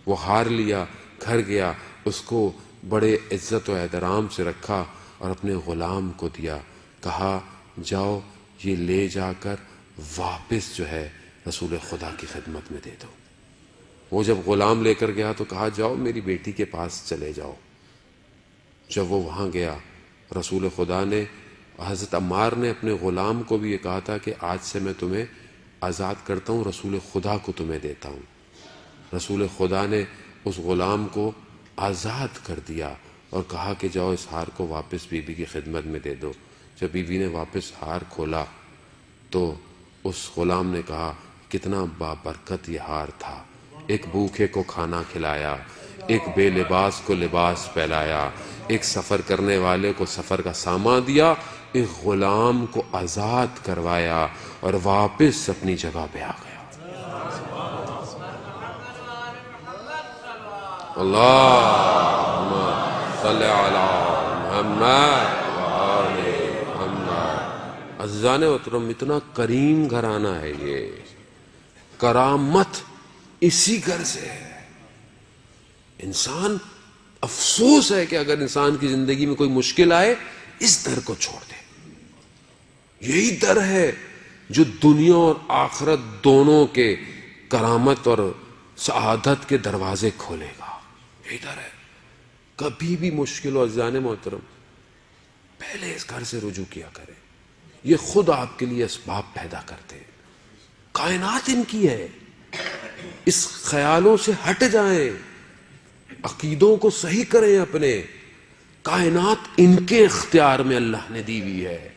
وہ ہار لیا، گھر گیا، اس کو بڑے عزت و احترام سے رکھا اور اپنے غلام کو دیا۔ کہا جاؤ یہ لے جا کر واپس جو ہے رسول خدا کی خدمت میں دے دو۔ وہ جب غلام لے کر گیا تو کہا جاؤ میری بیٹی کے پاس چلے جاؤ۔ جب وہ وہاں گیا، رسول خدا نے، حضرت عمار نے اپنے غلام کو بھی یہ کہا تھا کہ آج سے میں تمہیں آزاد کرتا ہوں، رسول خدا کو تمہیں دیتا ہوں۔ رسول خدا نے اس غلام کو آزاد کر دیا اور کہا کہ جاؤ اس ہار کو واپس بی بی کی خدمت میں دے دو۔ جب بی بی نے واپس ہار کھولا تو اس غلام نے کہا کتنا بابرکت یہ ہار تھا، ایک بھوکے کو کھانا کھلایا، ایک بے لباس کو لباس پہنایا، ایک سفر کرنے والے کو سفر کا سامان دیا، ایک غلام کو آزاد کروایا اور واپس اپنی جگہ پہ آ گیا۔ اللہم صلی علی محمد وآل محمد۔ عزیزان محترم، اتنا کریم گھرانہ ہے یہ، کرامت اسی گھر سے ہے۔ انسان افسوس ہے کہ اگر انسان کی زندگی میں کوئی مشکل آئے اس در کو چھوڑ دے۔ یہی در ہے جو دنیا اور آخرت دونوں کے کرامت اور سعادت کے دروازے کھولے گا۔ یہی در ہے۔ کبھی بھی مشکل ہو عزیزان محترم، پہلے اس گھر سے رجوع کیا کریں، یہ خود آپ کے لیے اسباب پیدا کرتے ہیں۔ کائنات ان کی ہے، اس خیالوں سے ہٹ جائیں، عقیدوں کو صحیح کریں اپنے۔ کائنات ان کے اختیار میں اللہ نے دی ہوئی ہے۔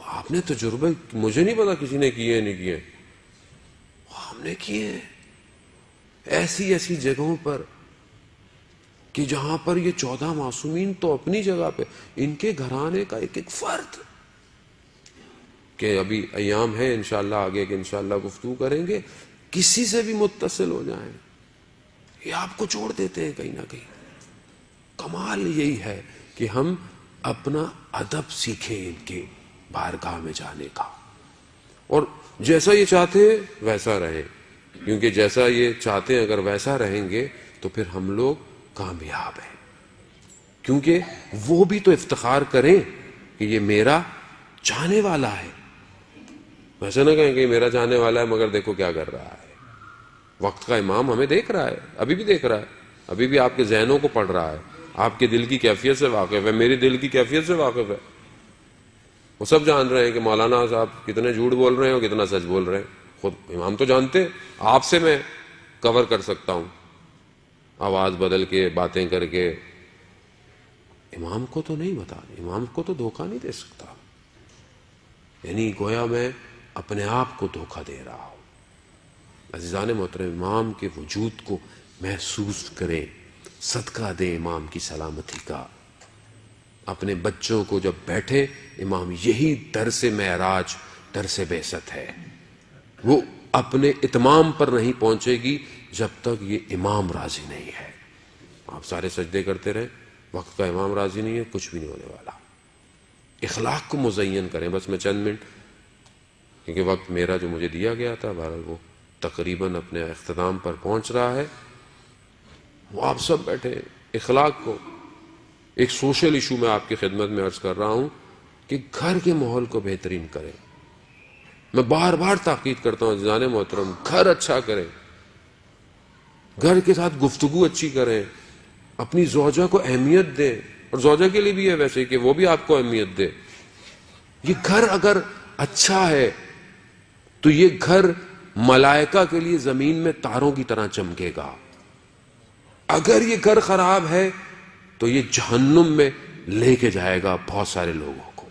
آپ نے تجربے، مجھے نہیں پتا کسی نے کیے نہیں کیے، ہم نے کیے ایسی ایسی جگہوں پر کہ جہاں پر یہ 14 معصومین تو اپنی جگہ پہ، ان کے گھرانے کا ایک ایک فرد، کہ ابھی ایام ہے انشاءاللہ آگے کہ انشاءاللہ گفتگو کریں گے، کسی سے بھی متصل ہو جائیں یہ آپ کو چھوڑ دیتے ہیں کہیں نہ کہیں۔ کمال یہی ہے کہ ہم اپنا ادب سیکھیں ان کے بارگاہ میں جانے کا، اور جیسا یہ چاہتے ہیں ویسا رہیں، کیونکہ جیسا یہ چاہتے ہیں اگر ویسا رہیں گے تو پھر ہم لوگ کامیاب ہیں، کیونکہ وہ بھی تو افتخار کریں کہ یہ میرا چاہنے والا ہے۔ ویسے نہ کہیں کہ یہ میرا چاہنے والا ہے مگر دیکھو کیا کر رہا ہے۔ وقت کا امام ہمیں دیکھ رہا ہے، ابھی بھی دیکھ رہا ہے، ابھی بھی آپ کے ذہنوں کو پڑھ رہا ہے، آپ کے دل کی کیفیت سے واقف ہے، میری دل کی کیفیت سے واقف ہے۔ وہ سب جان رہے ہیں کہ مولانا صاحب کتنے جھوٹ بول رہے ہیں اور کتنا سچ بول رہے ہیں، خود امام تو جانتے ہیں۔ آپ سے میں کور کر سکتا ہوں آواز بدل کے، باتیں کر کے، امام کو تو نہیں بتا، امام کو تو دھوکہ نہیں دے سکتا، یعنی گویا میں اپنے آپ کو دھوکہ دے رہا ہوں۔ عزیزان محترم، امام کے وجود کو محسوس کریں، صدقہ دیں امام کی سلامتی کا۔ اپنے بچوں کو جب بیٹھے، امام یہی درس معراج، درس بعثت ہے، وہ اپنے اتمام پر نہیں پہنچے گی جب تک یہ امام راضی نہیں ہے۔ آپ سارے سجدے کرتے رہیں، وقت کا امام راضی نہیں ہے، کچھ بھی نہیں ہونے والا۔ اخلاق کو مزین کریں۔ بس میں چند منٹ، کیونکہ وقت میرا جو مجھے دیا گیا تھا بہرحال وہ تقریباً اپنے اختتام پر پہنچ رہا ہے۔ وہ آپ سب بیٹھے اخلاق کو، ایک سوشل ایشو میں آپ کی خدمت میں عرض کر رہا ہوں کہ گھر کے ماحول کو بہترین کریں۔ میں بار بار تاکید کرتا ہوں عزیزان محترم، گھر اچھا کریں، گھر کے ساتھ گفتگو اچھی کریں، اپنی زوجہ کو اہمیت دیں، اور زوجہ کے لیے بھی ہے ویسے کہ وہ بھی آپ کو اہمیت دے۔ یہ گھر اگر اچھا ہے تو یہ گھر ملائکہ کے لیے زمین میں تاروں کی طرح چمکے گا۔ اگر یہ گھر خراب ہے تو یہ جہنم میں لے کے جائے گا بہت سارے لوگوں کو۔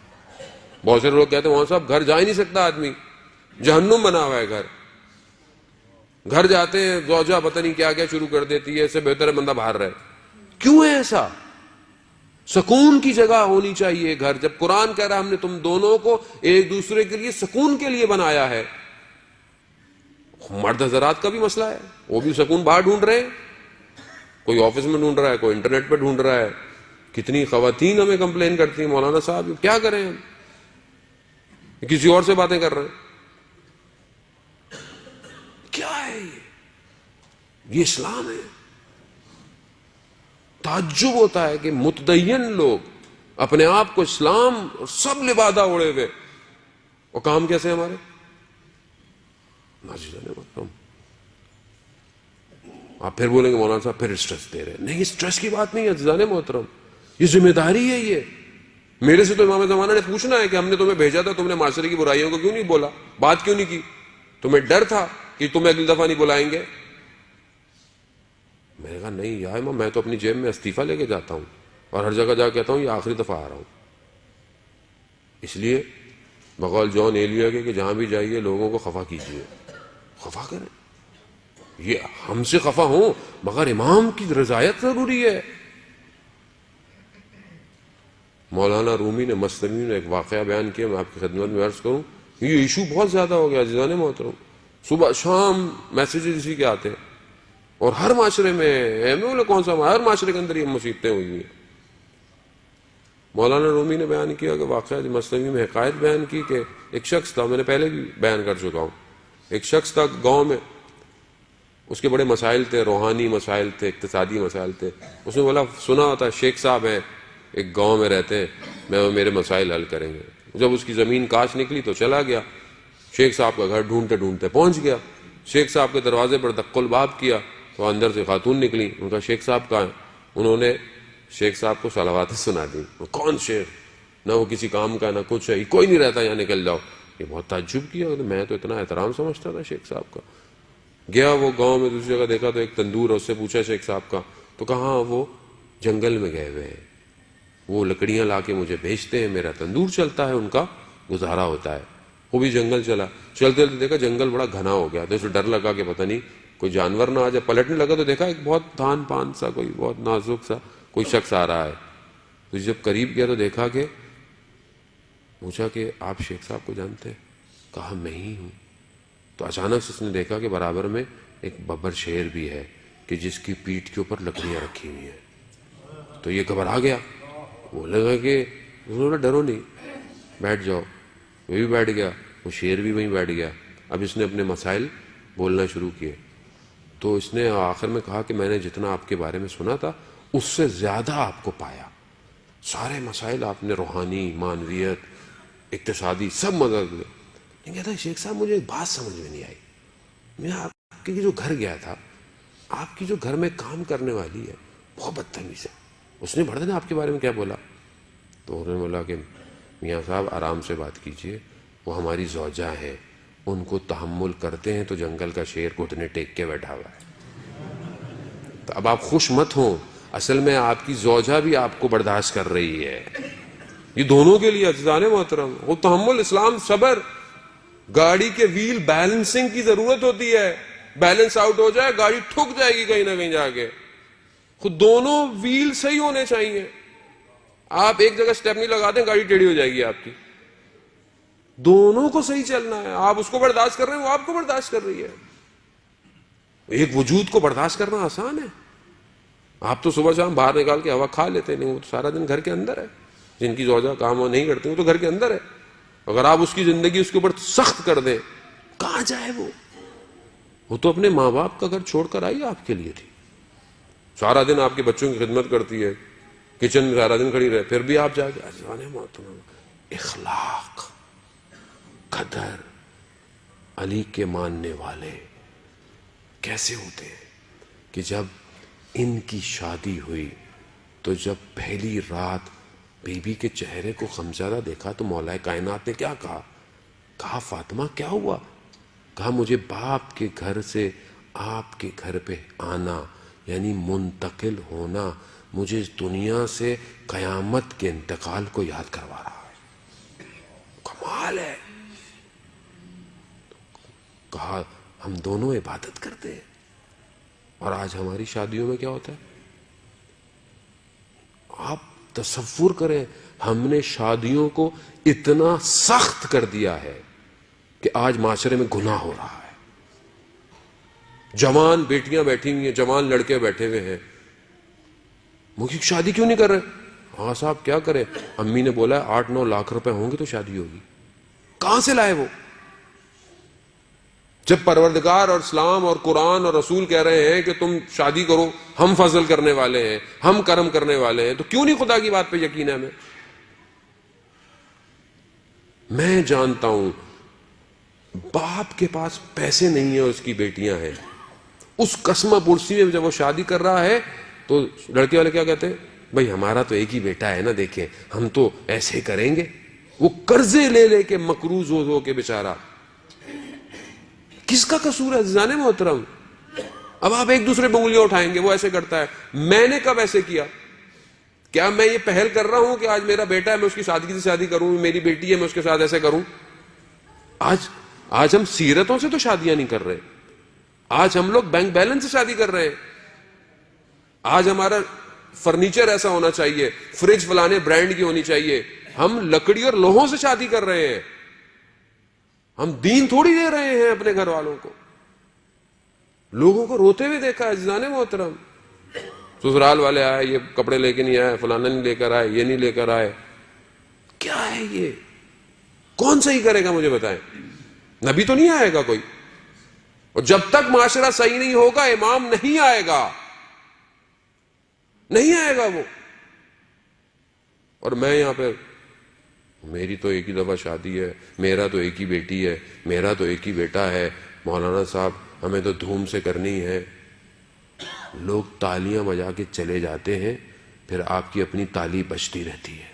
بہت سارے لوگ کہتے ہیں وہاں صاحب گھر جا ہی نہیں سکتا آدمی، جہنم بنا ہوا ہے گھر۔ گھر جاتے ہیں زوجہ پتہ نہیں کیا کیا شروع کر دیتی ہے، اس سے بہتر ہے بندہ باہر رہے۔ کیوں ہے ایسا؟ سکون کی جگہ ہونی چاہیے گھر۔ جب قرآن کہہ رہا ہم نے تم دونوں کو ایک دوسرے کے لیے سکون کے لیے بنایا ہے، مرد حضرات کا بھی مسئلہ ہے، وہ بھی سکون باہر ڈھونڈ رہے ہیں، کوئی آفس میں ڈھونڈ رہا ہے، کوئی انٹرنیٹ پہ ڈھونڈ رہا ہے. کتنی خواتین ہمیں کمپلین کرتی ہیں مولانا صاحب کیا کریں ہم، کسی اور سے باتیں کر رہے ہیں. کیا ہے یہ اسلام ہے؟ تعجب ہوتا ہے کہ متدین لوگ اپنے آپ کو اسلام اور سب لبادہ اڑے ہوئے، اور کام کیسے ہیں ہمارے. آپ پھر بولیں گے مولانا صاحب پھر اسٹریس دے رہے ہیں. نہیں، اسٹریس کی بات نہیں ہے عزیزان محترم، یہ ذمہ داری ہے. یہ میرے سے تو امام زمانہ نے پوچھنا ہے کہ ہم نے تمہیں بھیجا تھا، تم نے معاشرے کی برائیوں کو کیوں نہیں بولا، بات کیوں نہیں کی؟ تمہیں ڈر تھا کہ تمہیں اگلی دفعہ نہیں بلائیں گے؟ میں نے کہا نہیں یا امام، میں تو اپنی جیب میں استعفیٰ لے کے جاتا ہوں اور ہر جگہ جا کے کہتا ہوں یہ آخری دفعہ آ رہا ہوں. اس لیے بقول جان ایلیا کے کہ جہاں بھی جائیے لوگوں کو خفا کیجیے، خفا کریں. یہ ہم سے خفا ہوں مگر امام کی رضایت ضروری ہے. مولانا رومی نے مصنوی میں ایک واقعہ بیان کیا، میں آپ کی خدمت میں عرض کروں. یہ ایشو بہت زیادہ ہو گیا عزیزان محترم، صبح شام میسیجز اسی کے آتے ہیں، اور ہر معاشرے میں کون سا ہر معاشرے کے اندر یہ مصیبتیں ہوئی ہیں. مولانا رومی نے بیان کیا کہ واقعہ مصنوی میں حکایت بیان کی کہ ایک شخص تھا، میں نے پہلے بھی بیان کر چکا ہوں. ایک شخص تھا گاؤں میں، اس کے بڑے مسائل تھے، روحانی مسائل تھے، اقتصادی مسائل تھے. اس نے بولا سنا ہوتا شیخ صاحب ہیں ایک گاؤں میں رہتے ہیں، میرے مسائل حل کریں گے. جب اس کی زمین کاش نکلی تو چلا گیا، شیخ صاحب کا گھر ڈھونڈتے ڈھونڈتے پہنچ گیا. شیخ صاحب کے دروازے پر دق الباب کیا تو اندر سے خاتون نکلی. ان کا شیخ صاحب کہاں ہے؟ انہوں نے شیخ صاحب کو صلوات سنا دی. کون شیخ؟ نہ وہ کسی کام کا نہ کچھ ہے، کوئی نہیں رہتا یہاں، نکل جاؤ. یہ بہت تعجب کیا، میں تو اتنا احترام سمجھتا تھا شیخ صاحب کا. گیا وہ گاؤں میں، دوسری جگہ دیکھا تو ایک تندور ہے، اس سے پوچھا شیخ صاحب کا تو کہاں وہ جنگل میں گئے ہوئے ہیں، وہ لکڑیاں لا کے مجھے بھیجتے ہیں، میرا تندور چلتا ہے، ان کا گزارا ہوتا ہے. وہ بھی جنگل چلا، چلتے چلتے دیکھا جنگل بڑا گھنا ہو گیا تو اسے ڈر لگا کہ پتہ نہیں کوئی جانور نہ آ جائے. پلٹنے لگا تو دیکھا ایک بہت تھان پان سا کوئی بہت نازک سا کوئی شخص آ رہا ہے. تو جب قریب گیا تو دیکھا کہ پوچھا کہ آپ شیخ صاحب کو جانتے ہیں؟ کہا میں ہی ہوں. تو اچانک سے اس نے دیکھا کہ برابر میں ایک ببر شیر بھی ہے کہ جس کی پیٹھ کے اوپر لکڑیاں رکھی ہوئی ہیں. تو یہ گھبرا گیا، وہ لگا کہ ڈرو نہیں، بیٹھ جاؤ. وہ بھی بیٹھ گیا، وہ شیر بھی وہیں بیٹھ گیا. اب اس نے اپنے مسائل بولنا شروع کیے. تو اس نے آخر میں کہا کہ میں نے جتنا آپ کے بارے میں سنا تھا اس سے زیادہ آپ کو پایا. سارے مسائل آپ نے روحانی، معنویت، اقتصادی سب مدد دے. نہیں کہتا شیخ صاحب مجھے ایک بات سمجھ میں نہیں آئی. میں آپ کے جو گھر گیا تھا، آپ کی جو گھر میں کام کرنے والی ہے بہت بدتمیز ہے. اس نے بڑھ دینا آپ کے بارے میں کیا بولا؟ تو انہوں نے بولا کہ میاں صاحب آرام سے بات کیجئے، وہ ہماری زوجہ ہیں، ان کو تحمل کرتے ہیں تو جنگل کا شیر گھٹنے ٹیک کے بیٹھا ہوا ہے. تو اب آپ خوش مت ہوں، اصل میں آپ کی زوجہ بھی آپ کو برداشت کر رہی ہے. یہ دونوں کے لیے عزیزان محترم وہ تحمل، اسلام، صبر. گاڑی کے ویل بیلنسنگ کی ضرورت ہوتی ہے، بیلنس آؤٹ ہو جائے گاڑی ٹھک جائے گی کہیں نہ کہیں جا کے. خود دونوں ویل صحیح ہونے چاہیے. آپ ایک جگہ سٹیپ نہیں لگا دیں گاڑی ٹیڑھی ہو جائے گی آپ کی. دونوں کو صحیح چلنا ہے. آپ اس کو برداشت کر رہے ہیں، وہ آپ کو برداشت کر رہی ہے. ایک وجود کو برداشت کرنا آسان ہے. آپ تو صبح شام باہر نکال کے ہوا کھا لیتے، نہیں وہ تو سارا دن گھر کے اندر ہے. جن کی زوجہ کام نہیں کرتی وہ تو گھر کے اندر ہے. اگر آپ اس کی زندگی اس کے اوپر سخت کر دیں کہاں جائے وہ تو اپنے ماں باپ کا گھر چھوڑ کر آئی آپ کے لیے تھی. سارا دن آپ کے بچوں کی خدمت کرتی ہے، کچن میں سارا دن کھڑی رہے، پھر بھی آپ جا کے اخلاق، قدر، علی کے ماننے والے کیسے ہوتے ہیں کہ جب ان کی شادی ہوئی تو جب پہلی رات بی بی کے چہرے کو غمزدہ دیکھا تو مولا کائنات نے کیا کہا؟ کہا فاطمہ کیا ہوا؟ کہا مجھے باپ کے گھر سے آپ کے گھر پہ آنا یعنی منتقل ہونا مجھے اس دنیا سے قیامت کے انتقال کو یاد کروا رہا ہے. کمال ہے. کہا ہم دونوں عبادت کرتے ہیں اور آج ہماری شادیوں میں کیا ہوتا ہے؟ آپ تصور کریں، ہم نے شادیوں کو اتنا سخت کر دیا ہے کہ آج معاشرے میں گناہ ہو رہا ہے. جوان بیٹیاں بیٹھی ہوئی ہیں، جوان لڑکے بیٹھے ہوئے ہیں، مجھے شادی کیوں نہیں کر رہے؟ ہاں صاحب کیا کریں، امی نے بولا 8-9 لاکھ روپے ہوں گے تو شادی ہوگی۔ کہاں سے لائے وہ؟ جب پروردگار اور اسلام اور قرآن اور رسول کہہ رہے ہیں کہ تم شادی کرو، ہم فضل کرنے والے ہیں، ہم کرم کرنے والے ہیں، تو کیوں نہیں خدا کی بات پہ یقین ہے ہمیں؟ میں جانتا ہوں باپ کے پاس پیسے نہیں ہیں اور اس کی بیٹیاں ہیں، اس قسمہ پرسی میں جب وہ شادی کر رہا ہے تو لڑکے والے کیا کہتے ہیں؟ بھائی ہمارا تو ایک ہی بیٹا ہے نا، دیکھیں ہم تو ایسے کریں گے۔ وہ قرضے لے لے کے مقروض ہو کے بیچارہ، کس کا قصور ہے عزیزان محترم؟ اب آپ ایک دوسرے پہ انگلیاں اٹھائیں گے، وہ ایسے کرتا ہے، میں نے کب ایسے کیا؟ کیا میں یہ پہل کر رہا ہوں کہ آج میرا بیٹا ہے میں اس کی سادگی سے شادی کروں، میری بیٹی ہے میں اس کے ساتھ ایسے کروں؟ آج ہم سیرتوں سے تو شادیاں نہیں کر رہے، آج ہم لوگ بینک بیلنس سے شادی کر رہے ہیں، آج ہمارا فرنیچر ایسا ہونا چاہیے، فریج فلانے برانڈ کی ہونی چاہیے، ہم لکڑی اور لوہوں سے شادی کر رہے ہیں، ہم دین تھوڑی دے رہے ہیں اپنے گھر والوں کو۔ لوگوں کو روتے ہوئے دیکھا ہے عزیزان محترم، سسرال والے آئے، یہ کپڑے لے کے نہیں آئے، فلانا نہیں لے کر آئے، یہ نہیں لے کر آئے۔ کیا ہے یہ؟ کون صحیح کرے گا مجھے بتائیں؟ نبی تو نہیں آئے گا کوئی، اور جب تک معاشرہ صحیح نہیں ہوگا امام نہیں آئے گا، نہیں آئے گا وہ۔ اور میں یہاں پہ، میری تو ایک ہی دفعہ شادی ہے، میرا تو ایک ہی بیٹی ہے، میرا تو ایک ہی بیٹا ہے، مولانا صاحب ہمیں تو دھوم سے کرنی ہے۔ لوگ تالیاں بجا کے چلے جاتے ہیں، پھر آپ کی اپنی تالی بجتی رہتی ہے۔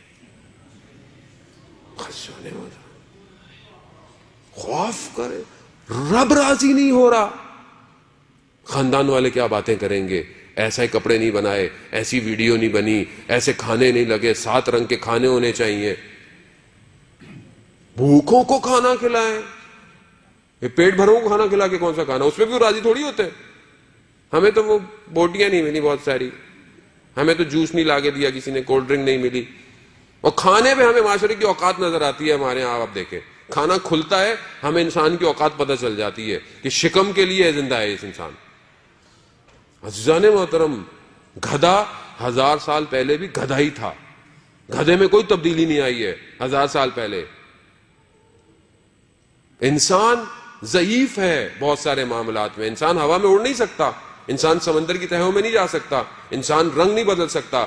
خوف کرے، رب راضی نہیں ہو رہا، خاندان والے کیا باتیں کریں گے، ایسے کپڑے نہیں بنائے، ایسی ویڈیو نہیں بنی، ایسے کھانے نہیں لگے، 7 رنگ کے کھانے ہونے چاہیے، بھوکوں کو کھانا کھلائیں۔ یہ پیٹ بھروں کو کھانا کھلا کے کون سا کھانا؟ اس پہ بھی راضی تھوڑی ہوتے ہیں۔ ہمیں تو وہ بوٹیاں نہیں ملی بہت ساری، ہمیں تو جوس نہیں لا کے دیا کسی نے، کولڈ ڈرنک نہیں ملی، اور کھانے پہ ہمیں معاشرے کی اوقات نظر آتی ہے۔ ہمارے یہاں آپ دیکھیں کھانا کھلتا ہے، ہمیں انسان کی اوقات پتہ چل جاتی ہے کہ شکم کے لیے زندہ ہے اس انسان۔ عزیزان محترم، گدھا 1000 سال پہلے بھی گدھا ہی تھا، گدھے میں کوئی تبدیلی نہیں آئی ہے 1000 سال پہلے۔ انسان ضعیف ہے بہت سارے معاملات میں، انسان ہوا میں اڑ نہیں سکتا، انسان سمندر کی تہوں میں نہیں جا سکتا، انسان رنگ نہیں بدل سکتا،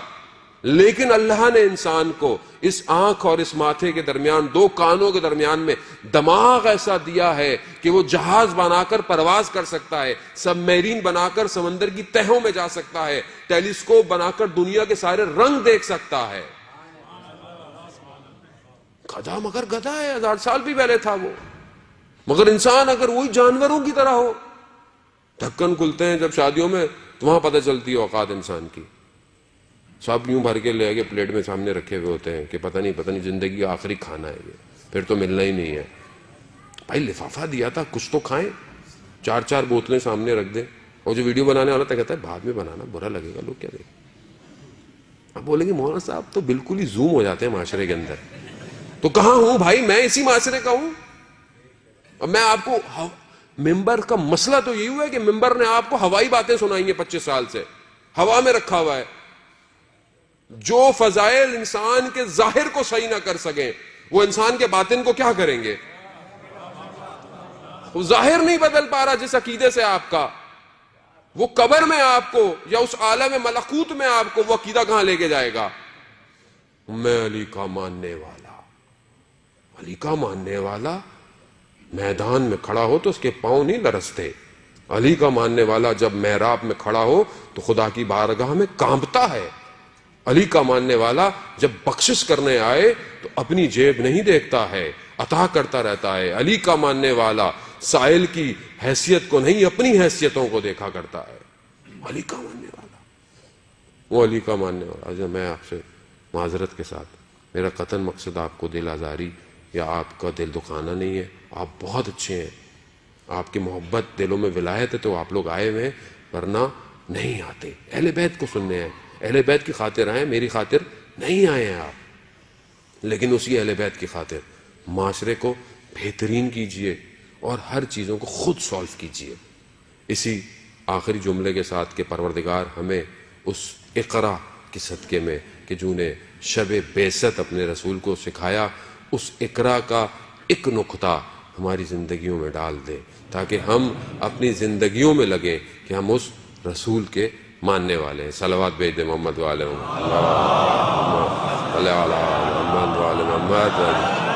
لیکن اللہ نے انسان کو اس آنکھ اور اس ماتھے کے درمیان، 2 کانوں کے درمیان میں دماغ ایسا دیا ہے کہ وہ جہاز بنا کر پرواز کر سکتا ہے، سب میرین بنا کر سمندر کی تہوں میں جا سکتا ہے، ٹیلیسکوپ بنا کر دنیا کے سارے رنگ دیکھ سکتا ہے۔ گدھا مگر گدھا ہے، 1000 سال بھی پہلے تھا وہ۔ مگر انسان اگر وہی جانوروں کی طرح ہو، ڈھکن کھلتے ہیں جب شادیوں میں تو وہاں پتہ چلتی ہے اوقات انسان کی، سب یوں بھر کے لے کے پلیٹ میں سامنے رکھے ہوئے ہوتے ہیں کہ پتہ نہیں زندگی کا آخری کھانا ہے یہ، پھر تو ملنا ہی نہیں ہے۔ بھائی لفافہ دیا تھا، کچھ تو کھائیں، 4 بوتلیں سامنے رکھ دیں، اور جو ویڈیو بنانے والا تھا کہتا ہے بعد میں بنانا، برا لگے گا، لوگ کیا دیکھیں۔ اب بولیں گے مولانا صاحب تو بالکل ہی زوم ہو جاتے ہیں معاشرے کے اندر، تو کہاں ہوں بھائی؟ میں اسی معاشرے کا ہوں۔ اب میں آپ کو، ممبر کا مسئلہ تو یہی ہوا ہے کہ ممبر نے آپ کو ہوائی باتیں سنائی ہیں 25 سال سے، ہوا میں رکھا ہوا ہے۔ جو فضائل انسان کے ظاہر کو صحیح نہ کر سکیں، وہ انسان کے باطن کو کیا کریں گے؟ وہ ظاہر نہیں بدل پا رہا جس عقیدے سے آپ کا، وہ قبر میں آپ کو یا اس عالم ملکوت میں آپ کو وہ عقیدہ کہاں لے کے جائے گا؟ میں علی کا ماننے والا، علی کا ماننے والا میدان میں کھڑا ہو تو اس کے پاؤں نہیں لرزتے، علی کا ماننے والا جب محراب میں کھڑا ہو تو خدا کی بارگاہ میں کانپتا ہے، علی کا ماننے والا جب بخشش کرنے آئے تو اپنی جیب نہیں دیکھتا ہے، عطا کرتا رہتا ہے، علی کا ماننے والا سائل کی حیثیت کو نہیں اپنی حیثیتوں کو دیکھا کرتا ہے، علی کا ماننے والا، وہ علی کا ماننے والا۔ میں آپ سے معذرت کے ساتھ، میرا قطعاً مقصد آپ کو دل آزاری یا آپ کا دل دکھانا نہیں ہے، آپ بہت اچھے ہیں، آپ کی محبت دلوں میں ولایت ہے تو آپ لوگ آئے ہوئے ہیں، ورنہ نہیں آتے۔ اہل بیت کو سننے ہیں، اہل بیت کی خاطر آئے، میری خاطر نہیں آئے ہیں آپ، لیکن اسی اہل بیت کی خاطر معاشرے کو بہترین کیجئے اور ہر چیزوں کو خود سالو کیجئے۔ اسی آخری جملے کے ساتھ کہ پروردگار ہمیں اس اقرا کے صدقے میں کہ جنہوں نے شب بعثت اپنے رسول کو سکھایا، اس اقرا کا ایک نقطہ ہماری زندگیوں میں ڈال دے، تاکہ ہم اپنی زندگیوں میں لگیں کہ ہم اس رسول کے ماننے والے ہیں۔ صلوات بھیج دیں محمد والے محمد، محمد